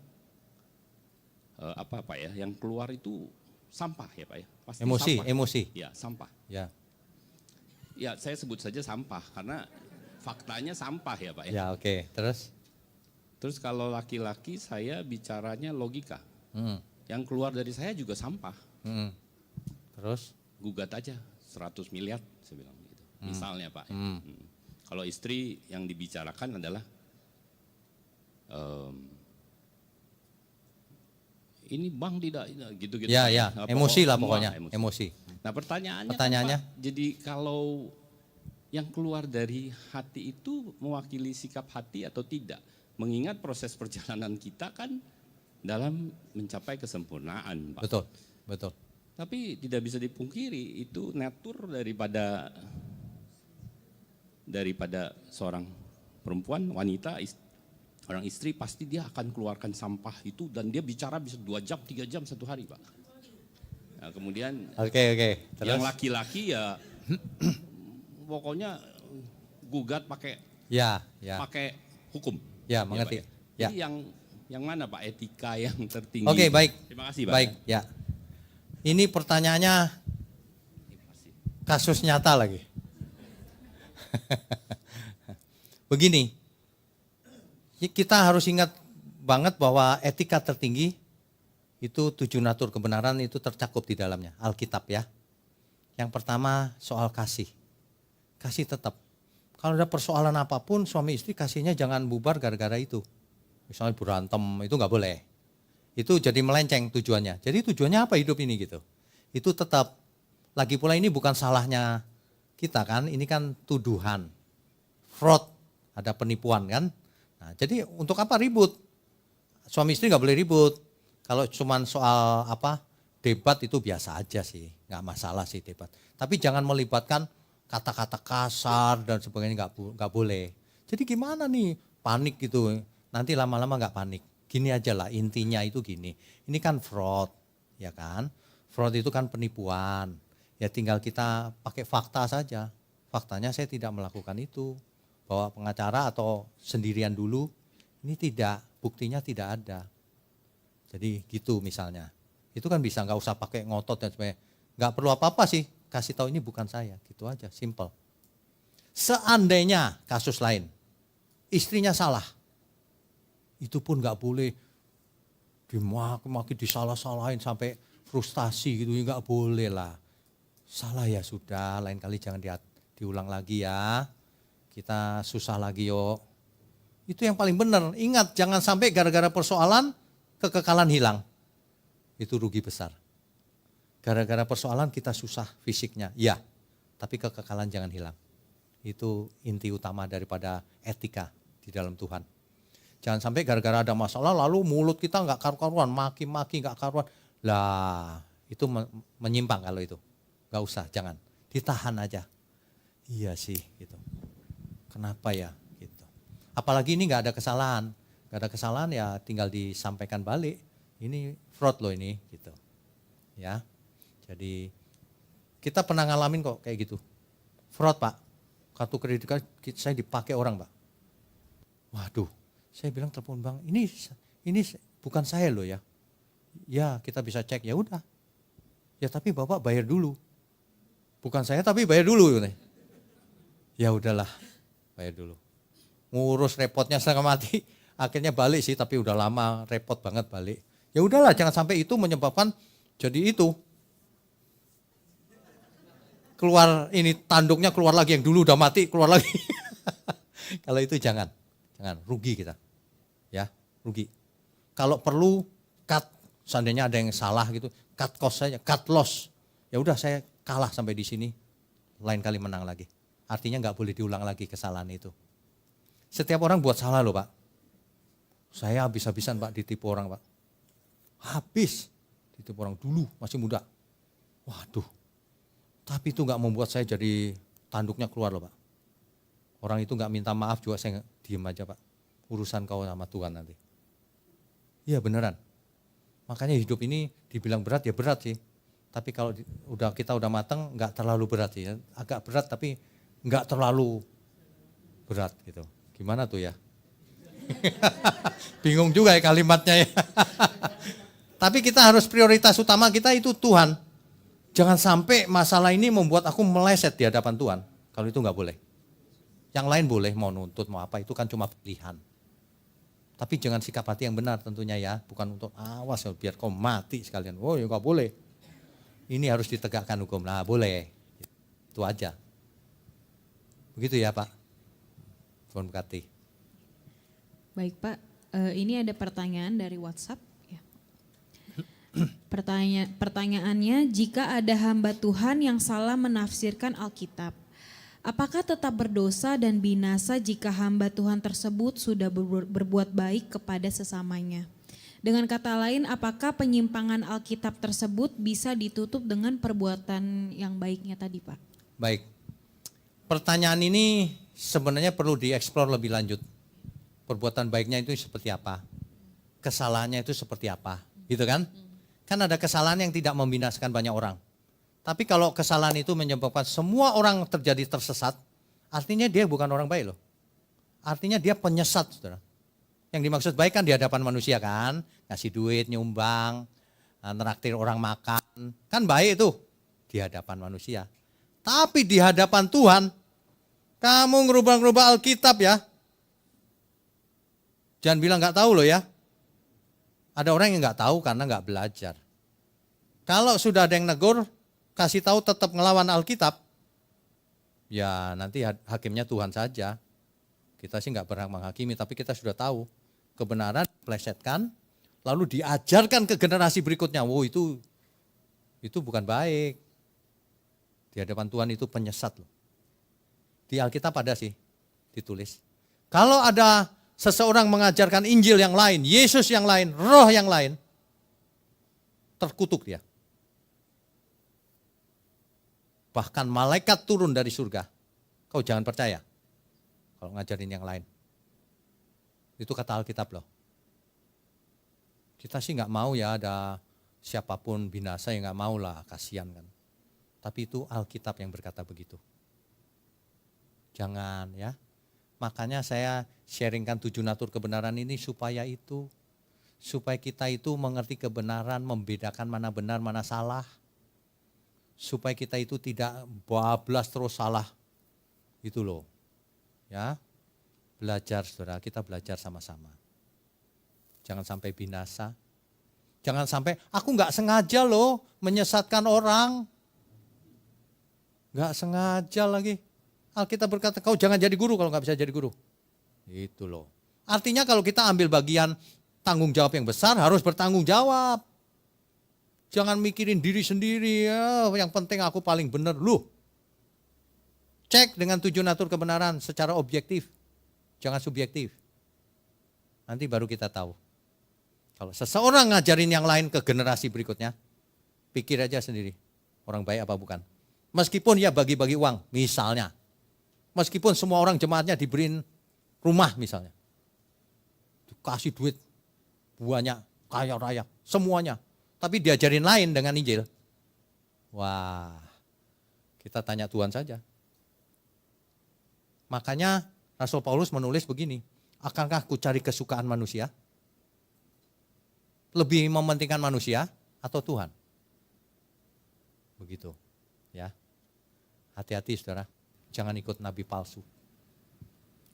yang keluar itu sampah ya Pak ya. Pasti Emosi, sampah. emosi. Ya, sampah. Ya. Ya, saya sebut saja sampah karena faktanya sampah ya Pak ya. Ya, oke. Terus kalau laki-laki saya bicaranya logika. Yang keluar dari saya juga sampah. Terus? Gugat aja 100 miliar saya bilang gitu. Misalnya Pak. Kalau istri yang dibicarakan adalah ini bank tidak gitu-gitu. Ya, ya, emosi lah pokoknya, emosi. emosi. Nah pertanyaannya Pertanyaannya? kan, Pak, jadi kalau yang keluar dari hati itu mewakili sikap hati atau tidak? Mengingat proses perjalanan kita kan dalam mencapai kesempurnaan Pak. Betul, betul. Tapi tidak bisa dipungkiri itu natur daripada seorang perempuan, wanita, Orang istri pasti dia akan keluarkan sampah itu dan dia bicara bisa 2 jam, 3 jam satu hari, Pak. Nah, kemudian Oke. Terus? yang laki-laki ya pokoknya gugat pakai Ya. pakai hukum. Ya, Pak, mengerti. ya. Ya. Jadi yang mana Pak etika yang tertinggi? Oke, baik. Terima kasih Pak. Baik, ya. Ini pertanyaannya Terima kasih. kasus nyata lagi. Begini, kita harus ingat banget bahwa etika tertinggi itu 7 natur kebenaran itu tercakup di dalamnya, Alkitab ya. Yang pertama soal kasih. Kasih tetap. Kalau ada persoalan apapun suami istri kasihnya jangan bubar gara-gara itu. Misalnya berantem itu nggak boleh. Itu jadi melenceng tujuannya. Jadi tujuannya apa hidup ini gitu. Itu tetap. Lagi pula ini bukan salahnya kita kan, ini kan tuduhan. Fraud, ada penipuan kan. Nah, jadi untuk apa ribut? Suami istri nggak boleh ribut. Kalau cuman soal debat itu biasa aja sih, nggak masalah sih debat. Tapi jangan melibatkan kata-kata kasar dan sebagainya, nggak boleh. Jadi gimana nih panik gitu? Nanti lama-lama nggak panik. Gini aja lah intinya itu gini. Ini kan fraud, ya kan? Fraud itu kan penipuan. Ya tinggal kita pakai fakta saja. Faktanya saya tidak melakukan itu. Bawa pengacara atau sendirian dulu, ini tidak, buktinya tidak ada. Jadi gitu misalnya. Itu kan bisa, nggak usah pakai ngotot dan sebagainya. Nggak perlu apa-apa sih, kasih tahu ini bukan saya, gitu aja, simple. Seandainya kasus lain, istrinya salah, itu pun nggak boleh dimaki-maki, disalah-salahin sampai frustasi gitu, nggak boleh lah. Salah ya sudah, lain kali jangan diulang lagi ya. Kita susah lagi yuk. Itu yang paling benar. Ingat jangan sampai gara-gara persoalan kekekalan hilang. Itu rugi besar. Gara-gara persoalan kita susah fisiknya. Ya, tapi kekekalan jangan hilang. Itu inti utama daripada etika di dalam Tuhan. Jangan sampai gara-gara ada masalah lalu mulut kita nggak karu-karuan, maki-maki nggak karuan. Lah, itu menyimpang kalau itu. Nggak usah, jangan. Ditahan aja. Iya sih, gitu. Kenapa ya gitu. Apalagi ini nggak ada kesalahan. Nggak ada kesalahan ya tinggal disampaikan balik. Ini fraud loh ini gitu. Ya. Jadi kita pernah ngalamin kok kayak gitu. Fraud Pak. Kartu kredit saya dipakai orang Pak. Waduh, saya bilang telepon bang, ini bukan saya loh ya. Ya kita bisa cek, ya udah. Ya tapi Bapak bayar dulu. Bukan saya tapi bayar dulu. Ya udahlah. Bayar dulu. Ngurus repotnya setengah mati, akhirnya balik sih tapi udah lama, repot banget balik. Ya udahlah jangan sampai itu menyebabkan jadi itu. Keluar ini tanduknya keluar lagi, yang dulu udah mati keluar lagi. Kalau itu jangan rugi kita. Ya, rugi. Kalau perlu cut, seandainya ada yang salah gitu, cut cost saja, cut loss. Ya udah saya kalah sampai di sini, lain kali menang lagi. Artinya nggak boleh diulang lagi kesalahan itu. Setiap orang buat salah loh Pak. Saya habis-habisan Pak ditipu orang Pak. Habis ditipu orang dulu masih muda. Waduh. Tapi itu nggak membuat saya jadi tanduknya keluar loh Pak. Orang itu nggak minta maaf juga saya diem aja Pak. Urusan kau sama Tuhan nanti. Iya beneran. Makanya hidup ini dibilang berat ya berat sih. Tapi kalau kita udah matang nggak terlalu berat sih. Agak berat tapi nggak terlalu berat gitu. Gimana tuh ya? Bingung juga ya kalimatnya ya. Tapi kita harus prioritas utama kita itu Tuhan. Jangan sampai masalah ini membuat aku meleset di hadapan Tuhan. Kalau itu nggak boleh. Yang lain boleh mau nuntut mau apa itu kan cuma pilihan. Tapi jangan sikap hati yang benar tentunya ya. Bukan untuk awas biar kau mati sekalian. Oh ya nggak boleh. Ini harus ditegakkan hukum. Nah boleh. Itu aja. Begitu ya Pak. Tuhan berkati. Baik Pak, ini ada pertanyaan dari WhatsApp. Ya. Pertanyaannya, jika ada hamba Tuhan yang salah menafsirkan Alkitab, apakah tetap berdosa dan binasa jika hamba Tuhan tersebut sudah berbuat baik kepada sesamanya? Dengan kata lain, apakah penyimpangan Alkitab tersebut bisa ditutup dengan perbuatan yang baiknya tadi Pak? Baik. Pertanyaan ini sebenarnya perlu dieksplor lebih lanjut. Perbuatan baiknya itu seperti apa? Kesalahannya itu seperti apa? Gitu kan? Kan ada kesalahan yang tidak membinasakan banyak orang. Tapi kalau kesalahan itu menyebabkan semua orang terjadi tersesat, artinya dia bukan orang baik loh. Artinya dia penyesat, saudara. Yang dimaksud baik kan di hadapan manusia kan, ngasih duit, nyumbang, neraktir orang makan, kan baik itu di hadapan manusia. Tapi di hadapan Tuhan, kamu ngerubah-ngerubah Alkitab ya. Jangan bilang nggak tahu loh ya. Ada orang yang nggak tahu karena nggak belajar. Kalau sudah ada yang negur, kasih tahu tetap ngelawan Alkitab, ya nanti hakimnya Tuhan saja. Kita sih nggak berhak menghakimi, tapi kita sudah tahu kebenaran diplesetkan, lalu diajarkan ke generasi berikutnya. Wow, itu bukan baik. Di hadapan Tuhan itu penyesat loh. Di Alkitab ada sih ditulis. Kalau ada seseorang mengajarkan Injil yang lain, Yesus yang lain, roh yang lain, terkutuk dia. Bahkan malaikat turun dari surga. Kau jangan percaya kalau ngajarin yang lain. Itu kata Alkitab loh. Kita sih nggak mau ya ada siapapun binasa, ya nggak mau lah, kasihan kan. Tapi itu Alkitab yang berkata begitu. Jangan ya. Makanya saya sharingkan 7 natur kebenaran ini supaya kita itu mengerti kebenaran, membedakan mana benar, mana salah. Supaya kita itu tidak bablas terus salah. Itu loh. Ya. Belajar saudara, kita belajar sama-sama. Jangan sampai binasa. Jangan sampai, aku nggak sengaja loh menyesatkan orang. Nggak sengaja lagi. Alkitab berkata, kau jangan jadi guru kalau nggak bisa jadi guru. Itu loh. Artinya kalau kita ambil bagian tanggung jawab yang besar, harus bertanggung jawab. Jangan mikirin diri sendiri, ya, yang penting aku paling benar. Loh, cek dengan 7 natur kebenaran secara objektif. Jangan subjektif. Nanti baru kita tahu. Kalau seseorang ngajarin yang lain ke generasi berikutnya, pikir aja sendiri, orang baik apa bukan. Meskipun ya bagi-bagi uang, misalnya. Meskipun semua orang jemaatnya diberiin rumah misalnya. Kasih duit banyak, kaya raya, semuanya. Tapi diajarin lain dengan Injil. Wah, kita tanya Tuhan saja. Makanya Rasul Paulus menulis begini, akankah ku cari kesukaan manusia? Lebih mementingkan manusia atau Tuhan? Begitu, ya. Hati-hati saudara, jangan ikut nabi palsu.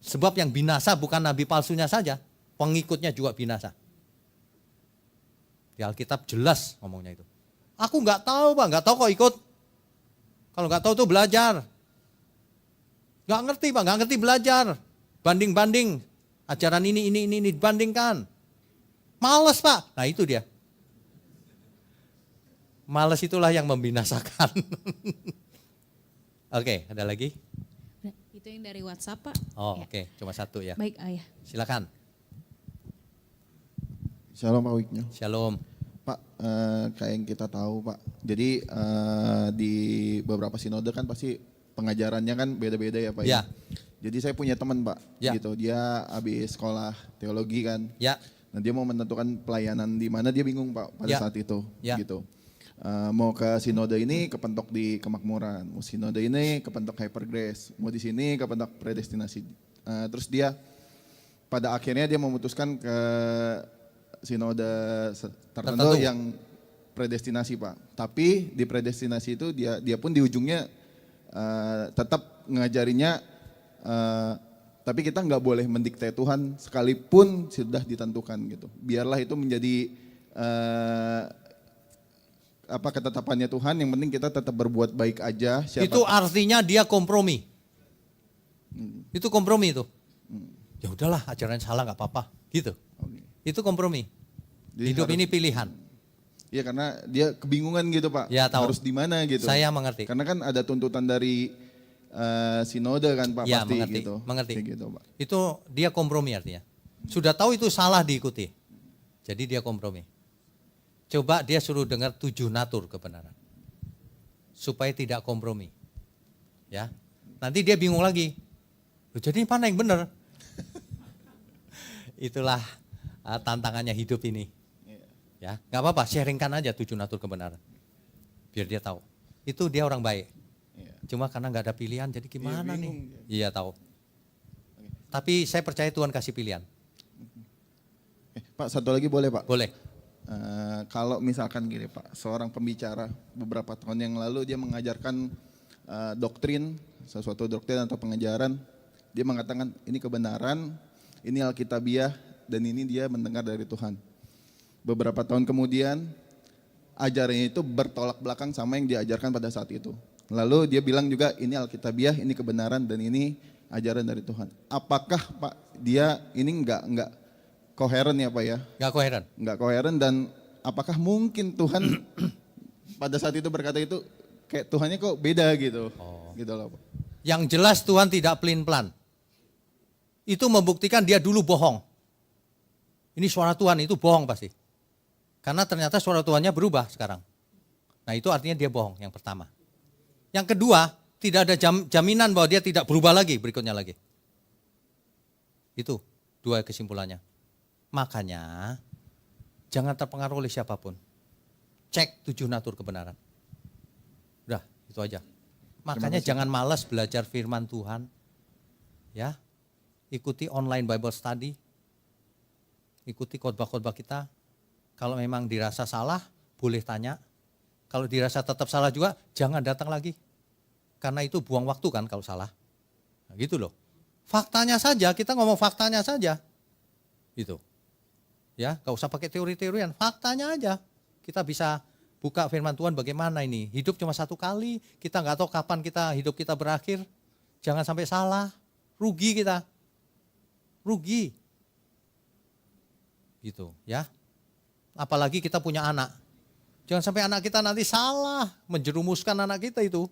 Sebab yang binasa bukan nabi palsunya saja, pengikutnya juga binasa. Di Alkitab jelas ngomongnya itu. Aku nggak tahu Pak, nggak tahu kok ikut. Kalau nggak tahu tuh belajar. Nggak ngerti Pak, nggak ngerti belajar. Banding-banding, ajaran ini dibandingkan. Males Pak, nah itu dia. Males itulah yang membinasakan. Oke, ada lagi? Itu yang dari WhatsApp Pak. Oh Ya. oke, cuma satu ya. Baik Ayah. Silakan. Shalom Pak Wiknyo. Shalom. Pak, kayak yang kita tahu Pak, jadi di beberapa sinode kan pasti pengajarannya kan beda-beda ya Pak. Ya. Jadi saya punya teman Pak, Ya. gitu. Dia habis sekolah teologi kan. Ya. Nah dia mau menentukan pelayanan di mana dia bingung Pak pada Ya. saat itu, Ya. gitu. Mau ke sinode ini kepentok di Kemakmuran, mau sinode ini kepentok Hyper Grace, mau di sini kepentok predestinasi. Terus dia pada akhirnya dia memutuskan ke sinode tertentu Tertentu. yang predestinasi Pak. Tapi di predestinasi itu dia pun di ujungnya tetap ngajarinya, tapi kita nggak boleh mendikte Tuhan sekalipun sudah ditentukan gitu. Biarlah itu menjadi ketetapannya Tuhan. Yang penting kita tetap berbuat baik aja. Itu artinya dia kompromi. Itu kompromi itu. Ya udahlah, ajaran salah nggak apa-apa, gitu. Oke. Itu kompromi. Jadi Hidup ini pilihan. Iya karena dia kebingungan gitu Pak. Ya, tahu. Harus di mana gitu. Saya mengerti. Karena kan ada tuntutan dari sinode kan Pak, Ya, pasti mengerti, gitu. mengerti. Kayak gitu Pak. Itu dia kompromi artinya. Sudah tahu itu salah diikuti. Jadi dia kompromi. Coba dia suruh dengar 7 natur kebenaran. Supaya tidak kompromi. Ya. Nanti dia bingung lagi. Loh, jadi mana yang benar? Itulah tantangannya hidup ini. Ya, nggak apa-apa, sharingkan aja 7 natur kebenaran. Biar dia tahu. Itu dia orang baik. Iya. Cuma karena nggak ada pilihan, jadi gimana nih? bingung. Iya tahu. Tapi saya percaya Tuhan kasih pilihan. Pak, satu lagi boleh Pak? Boleh. Kalau misalkan gini Pak, seorang pembicara beberapa tahun yang lalu dia mengajarkan doktrin, sesuatu doktrin atau pengajaran, dia mengatakan ini kebenaran, ini Alkitabiah, dan ini dia mendengar dari Tuhan. Beberapa tahun kemudian ajarannya itu bertolak belakang sama yang diajarkan pada saat itu. Lalu dia bilang juga ini Alkitabiah, ini kebenaran, dan ini ajaran dari Tuhan. Apakah Pak dia ini enggak koheren ya Pak ya? Nggak koheren. Enggak koheren, dan apakah mungkin Tuhan pada saat itu berkata itu kayak Tuhannya kok beda gitu? Gitu loh Pak. Yang jelas Tuhan tidak pelin-pelan. Itu membuktikan dia dulu bohong. Ini suara Tuhan, itu bohong pasti. Karena ternyata suara Tuhannya berubah sekarang. Nah itu artinya dia bohong, yang pertama. Yang kedua, tidak ada jaminan bahwa dia tidak berubah lagi berikutnya lagi. Itu 2 kesimpulannya. Makanya jangan terpengaruh oleh siapapun. Cek 7 natur kebenaran. Udah, itu aja. Makanya jangan malas belajar firman Tuhan. Ya. Ikuti online Bible study. Ikuti khotbah-khotbah kita. Kalau memang dirasa salah, boleh tanya. Kalau dirasa tetap salah juga, jangan datang lagi. Karena itu buang waktu kan kalau salah. Nah, gitu loh. Faktanya saja, kita ngomong faktanya saja. Gitu. Ya, gak usah pakai teori-teorian, faktanya aja. Kita bisa buka firman Tuhan bagaimana ini. Hidup cuma 1 kali, kita gak tahu kapan hidup kita berakhir. Jangan sampai salah, rugi kita. Rugi. Gitu ya. Apalagi kita punya anak. Jangan sampai anak kita nanti salah, menjerumuskan anak kita itu.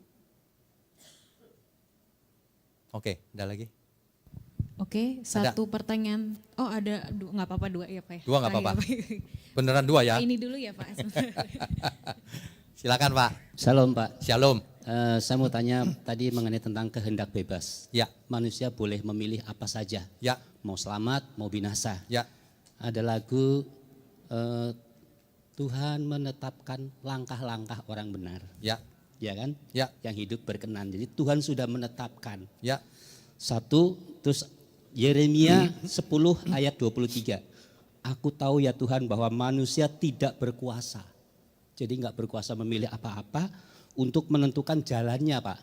Oke, ada lagi? Oke, satu pertanyaan. Oh ada, nggak apa-apa 2 ya Pak ya? 2 nggak apa-apa. Iya, Pak. Beneran 2 ya? Ini dulu ya Pak. Silakan Pak. Shalom Pak. Shalom. Saya mau tanya tadi mengenai tentang kehendak bebas. Ya. Manusia boleh memilih apa saja. Ya. Mau selamat, mau binasa. Ya. Ada lagu Tuhan menetapkan langkah-langkah orang benar. Ya. Ya kan? Ya. Yang hidup berkenan. Jadi Tuhan sudah menetapkan. Ya. 1, terus Yeremia 10 ayat 23. Aku tahu ya Tuhan bahwa manusia tidak berkuasa. Jadi enggak berkuasa memilih apa-apa untuk menentukan jalannya Pak.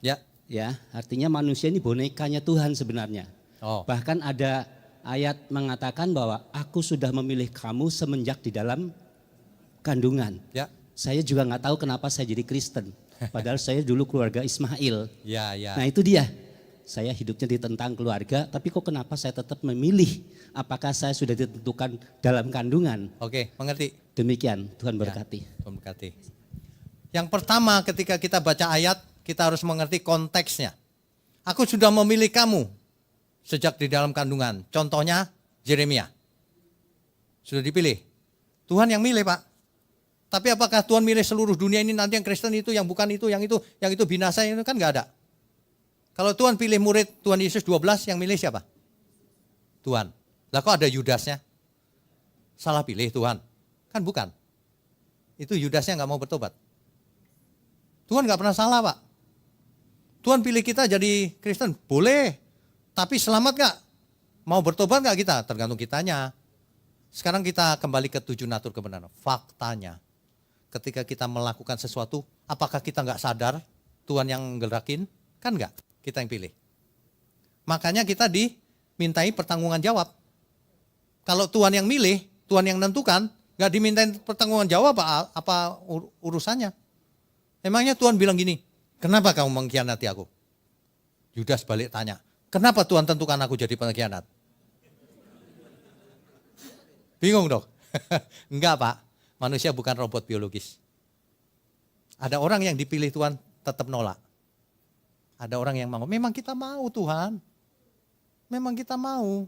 Ya. Ya, artinya manusia ini bonekanya Tuhan sebenarnya. Oh. Bahkan ada ayat mengatakan bahwa aku sudah memilih kamu semenjak di dalam kandungan. Ya. Saya juga nggak tahu kenapa saya jadi Kristen. Padahal saya dulu keluarga Ismail. Ya, ya. Nah itu dia. Saya hidupnya ditentang keluarga, tapi kok kenapa saya tetap memilih? Apakah saya sudah ditentukan dalam kandungan? Oke, mengerti. Demikian, Tuhan berkati. Tuhan berkati. Yang pertama ketika kita baca ayat, kita harus mengerti konteksnya. Aku sudah memilih kamu sejak di dalam kandungan. Contohnya Yeremia. Sudah dipilih. Tuhan yang milih Pak. Tapi apakah Tuhan milih seluruh dunia ini nanti yang Kristen itu, yang bukan itu, yang itu binasa, itu kan enggak ada. Kalau Tuhan pilih murid Tuhan Yesus 12, yang milih siapa? Tuhan. Lah kok ada Yudasnya? Salah pilih Tuhan? Kan bukan. Itu Yudasnya nggak mau bertobat. Tuhan nggak pernah salah Pak. Tuhan pilih kita jadi Kristen, boleh. Tapi selamat nggak? Mau bertobat nggak kita? Tergantung kitanya. Sekarang kita kembali ke 7 natur kebenaran. Faktanya, ketika kita melakukan sesuatu, apakah kita nggak sadar Tuhan yang gerakin? Kan nggak. Kita yang pilih. Makanya kita dimintai pertanggungan jawab. Kalau Tuhan yang milih, Tuhan yang nentukan, nggak dimintain pertanggungan jawab apa urusannya. Emangnya Tuhan bilang gini, kenapa kamu mengkhianati aku? Yudas balik tanya, kenapa Tuhan tentukan aku jadi pengkhianat? Bingung dong? Enggak Pak, manusia bukan robot biologis. Ada orang yang dipilih Tuhan tetap nolak. Ada orang yang mau, memang kita mau Tuhan. Memang kita mau.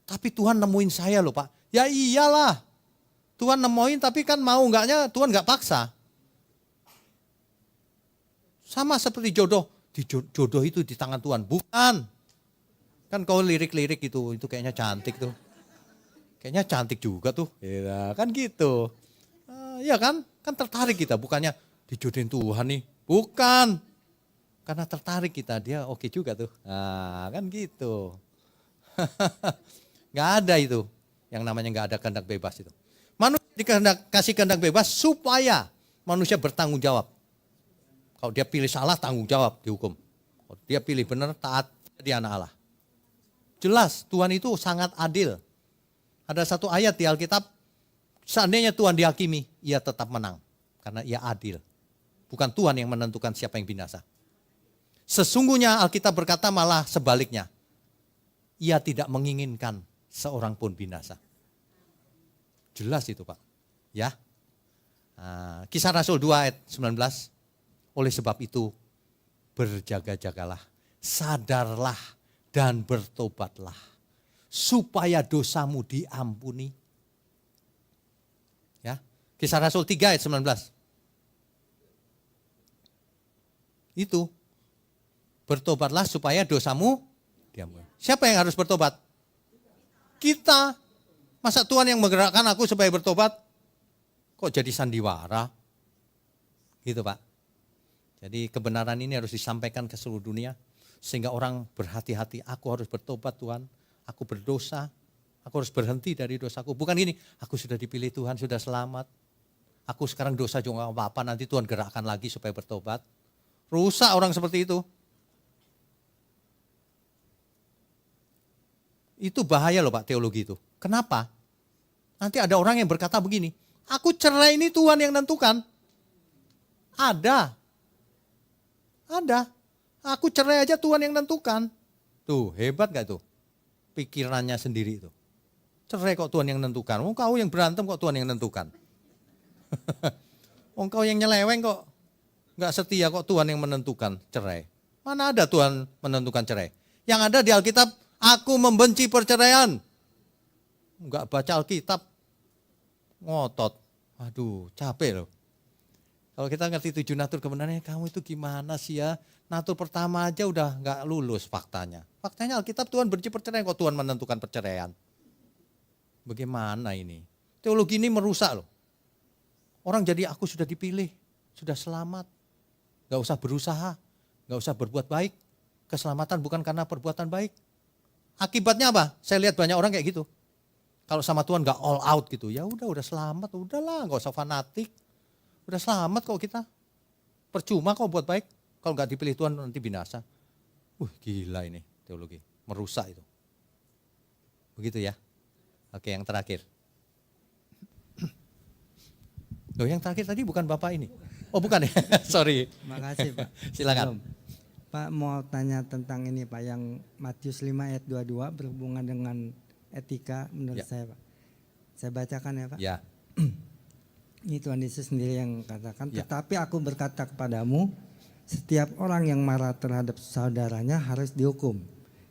Tapi Tuhan nemuin saya loh Pak. Ya iyalah. Tuhan nemuin tapi kan mau enggaknya Tuhan enggak paksa. Sama seperti jodoh. Jodoh itu di tangan Tuhan. Bukan. Kan kau lirik-lirik gitu, itu kayaknya cantik tuh. Kayaknya cantik juga tuh, ya kan gitu. Iya kan tertarik kita, bukannya dijodohin Tuhan nih, bukan. Karena tertarik kita, dia oke juga tuh. Nah, kan gitu. Gak ada itu, yang namanya gak ada kehendak bebas itu. Manusia kasih kehendak bebas supaya manusia bertanggung jawab. Kalau dia pilih salah, tanggung jawab, dihukum. Kalau dia pilih benar, taat, jadi anak Allah. Jelas Tuhan itu sangat adil. Ada satu ayat di Alkitab, seandainya Tuhan dihakimi, ia tetap menang. Karena ia adil. Bukan Tuhan yang menentukan siapa yang binasa. Sesungguhnya Alkitab berkata malah sebaliknya. Ia tidak menginginkan seorang pun binasa. Jelas itu Pak. Ya. Kisah Rasul 2 ayat 19. Oleh sebab itu, berjaga-jagalah, sadarlah, dan bertobatlah, supaya dosamu diampuni. Ya, Kisah Rasul 3 ayat 19. Itu, bertobatlah supaya dosamu diampuni. Siapa yang harus bertobat? Kita. Masa Tuhan yang menggerakkan aku supaya bertobat? Kok jadi sandiwara? Gitu Pak. Jadi kebenaran ini harus disampaikan ke seluruh dunia. Sehingga orang berhati-hati, aku harus bertobat Tuhan, aku berdosa, aku harus berhenti dari dosaku. Bukan gini, aku sudah dipilih Tuhan, sudah selamat. Aku sekarang dosa juga gak apa-apa, nanti Tuhan gerakkan lagi supaya bertobat. Rusak orang seperti itu. Itu bahaya loh Pak teologi itu. Kenapa? Nanti ada orang yang berkata begini, aku cerai ini Tuhan yang nentukan. Ada. Aku cerai aja Tuhan yang nentukan. Tuh hebat gak tuh? Pikirannya sendiri itu. Cerai kok Tuhan yang nentukan. Oh kau yang berantem kok Tuhan yang nentukan. Oh kau yang nyeleweng kok gak setia kok Tuhan yang menentukan cerai. Mana ada Tuhan menentukan cerai. Yang ada di Alkitab, aku membenci perceraian. Gak baca Alkitab. Ngotot. Aduh capek loh. Kalau kita ngerti 7 natur kebenarannya, kamu itu gimana sih ya? Natur pertama aja udah nggak lulus faktanya. Faktanya Alkitab Tuhan benci perceraian, kok Tuhan menentukan perceraian. Bagaimana ini? Teologi ini merusak loh. Orang jadi aku sudah dipilih, sudah selamat. Nggak usah berusaha, nggak usah berbuat baik. Keselamatan bukan karena perbuatan baik. Akibatnya apa? Saya lihat banyak orang kayak gitu. Kalau sama Tuhan nggak all out gitu, ya udah selamat, udahlah nggak usah fanatik. Udah selamat kok kita. Percuma kok buat baik. Kalau nggak dipilih Tuhan nanti binasa. Gila ini teologi. Merusak itu. Begitu ya. Oke yang terakhir. Loh yang terakhir tadi bukan Bapak ini. Oh bukan ya. Sorry. Makasih Pak. Silakan. Pak mau tanya tentang ini Pak. Yang Matius 5 ayat 22 berhubungan dengan etika menurut saya Pak. Saya bacakan ya Pak. Ya. Ini Tuhan Yesus sendiri yang katakan, Ya. tetapi aku berkata kepadamu, setiap orang yang marah terhadap saudaranya harus dihukum.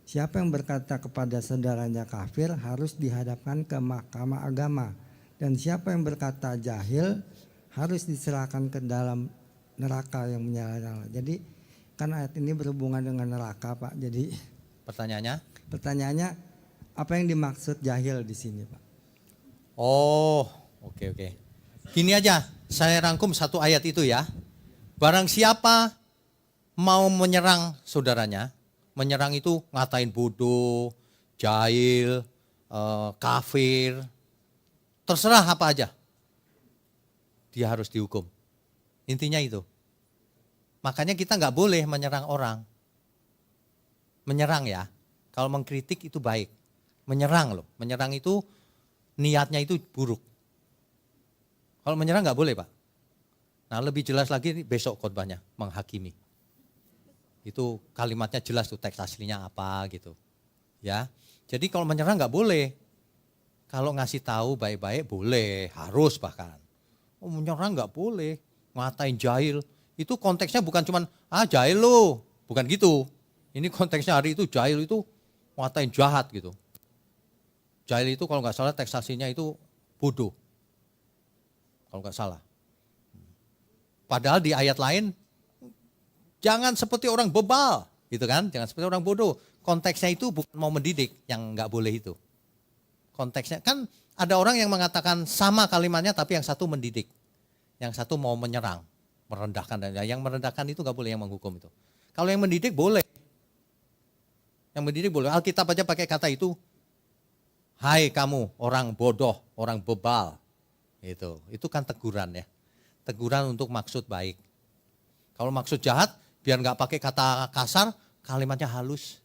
Siapa yang berkata kepada saudaranya kafir harus dihadapkan ke mahkamah agama. Dan siapa yang berkata jahil harus diserahkan ke dalam neraka yang menyala-nyala. Jadi kan ayat ini berhubungan dengan neraka Pak. Jadi pertanyaannya apa yang dimaksud jahil di sini Pak? Oh oke. Gini aja, saya rangkum satu ayat itu ya. Barang siapa mau menyerang saudaranya, menyerang itu ngatain bodoh, jahil, kafir, terserah apa aja. Dia harus dihukum. Intinya itu. Makanya kita nggak boleh menyerang orang. Menyerang ya, kalau mengkritik itu baik. Menyerang loh, menyerang itu niatnya itu buruk. Kalau menyerang nggak boleh Pak. Nah lebih jelas lagi besok khotbahnya menghakimi. Itu kalimatnya jelas tuh teks aslinya apa gitu. Ya, jadi kalau menyerang nggak boleh. Kalau ngasih tahu baik-baik boleh, harus bahkan. Oh menyerang nggak boleh, ngatain jahil. Itu konteksnya bukan cuman jahil lo, bukan gitu. Ini konteksnya hari itu jahil itu ngatain jahat gitu. Jahil itu kalau nggak salah teks aslinya itu bodoh. Kalau nggak salah. Padahal di ayat lain, jangan seperti orang bebal, gitu kan? Jangan seperti orang bodoh. konteksnya itu bukan mau mendidik, yang nggak boleh itu. Konteksnya kan ada orang yang mengatakan sama kalimatnya tapi yang satu mendidik, yang satu mau menyerang, merendahkan, dan yang merendahkan itu nggak boleh, yang menghukum itu. Kalau yang mendidik boleh, yang mendidik boleh. Alkitab aja pakai kata itu, hai kamu orang bodoh, orang bebal, itu kan teguran ya, teguran untuk maksud baik. Kalau maksud jahat, biar nggak pakai kata kasar, kalimatnya halus.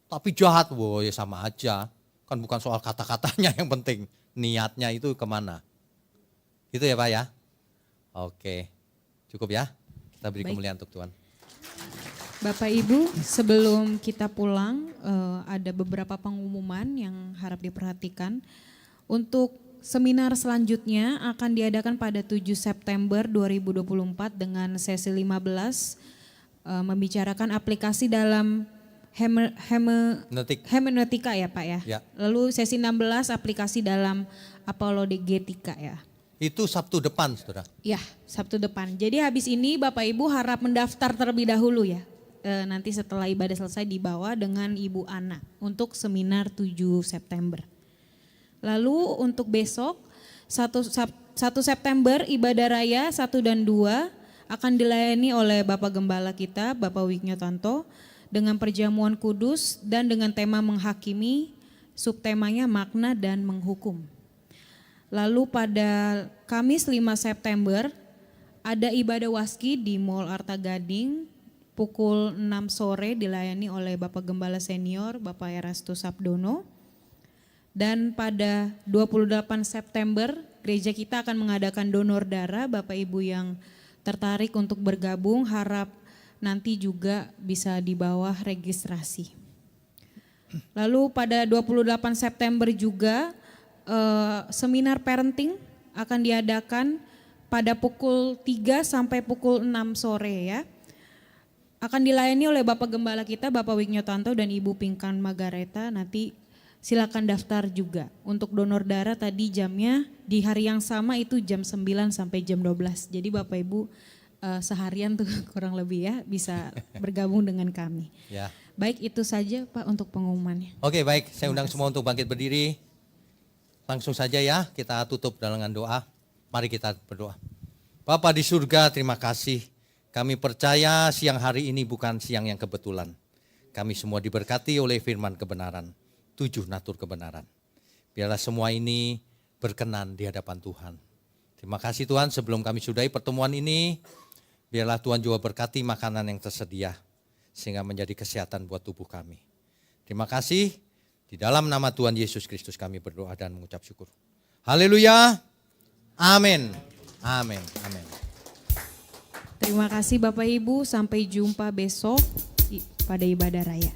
Tapi jahat, wah ya sama aja. Kan bukan soal kata-katanya yang penting, niatnya itu kemana. Gitu ya Pak ya? Oke, cukup ya. Kita beri Baik. kemuliaan untuk Tuhan. Bapak Ibu, sebelum kita pulang ada beberapa pengumuman yang harap diperhatikan. Untuk seminar selanjutnya akan diadakan pada 7 September 2024 dengan sesi 15 membicarakan aplikasi dalam hermeneutika ya Pak ya. Ya. Lalu sesi 16 aplikasi dalam apologetika ya. Itu Sabtu depan, saudara. Ya, Sabtu depan. Jadi habis ini Bapak Ibu harap mendaftar terlebih dahulu ya. Nanti setelah ibadah selesai dibawa dengan Ibu Ana untuk seminar 7 September. Lalu untuk besok 1 September ibadah raya 1 dan 2 akan dilayani oleh Bapak Gembala kita, Bapak Wignio Tanto, dengan perjamuan kudus dan dengan tema menghakimi, subtemanya makna dan menghukum. Lalu pada Kamis 5 September ada ibadah waski di Mall Arta Gading pukul 6 sore dilayani oleh Bapak Gembala Senior, Bapak Erastus Sabdono. Dan pada 28 September gereja kita akan mengadakan donor darah. Bapak Ibu yang tertarik untuk bergabung harap nanti juga bisa di bawah registrasi. Lalu pada 28 September juga seminar parenting akan diadakan pada pukul 3 sampai pukul 6 sore ya. Akan dilayani oleh Bapak Gembala kita, Bapak Wignio Tanto dan Ibu Pinkan Magareta. Nanti silakan daftar juga. Untuk donor darah tadi jamnya di hari yang sama itu jam 9 sampai jam 12. Jadi Bapak Ibu seharian tuh kurang lebih ya bisa bergabung dengan kami. Ya. Baik itu saja Pak untuk pengumumannya. Oke baik, saya undang semua untuk bangkit berdiri. Langsung saja ya, kita tutup dengan doa. Mari kita berdoa. Bapa di surga, terima kasih. Kami percaya siang hari ini bukan siang yang kebetulan. Kami semua diberkati oleh firman kebenaran, 7 natur kebenaran. Biarlah semua ini berkenan di hadapan Tuhan. Terima kasih Tuhan, sebelum kami sudahi pertemuan ini, biarlah Tuhan juga berkati makanan yang tersedia, sehingga menjadi kesehatan buat tubuh kami. Terima kasih, di dalam nama Tuhan Yesus Kristus kami berdoa dan mengucap syukur. Haleluya, amin, amin, amin. Terima kasih Bapak Ibu, sampai jumpa besok pada ibadah raya.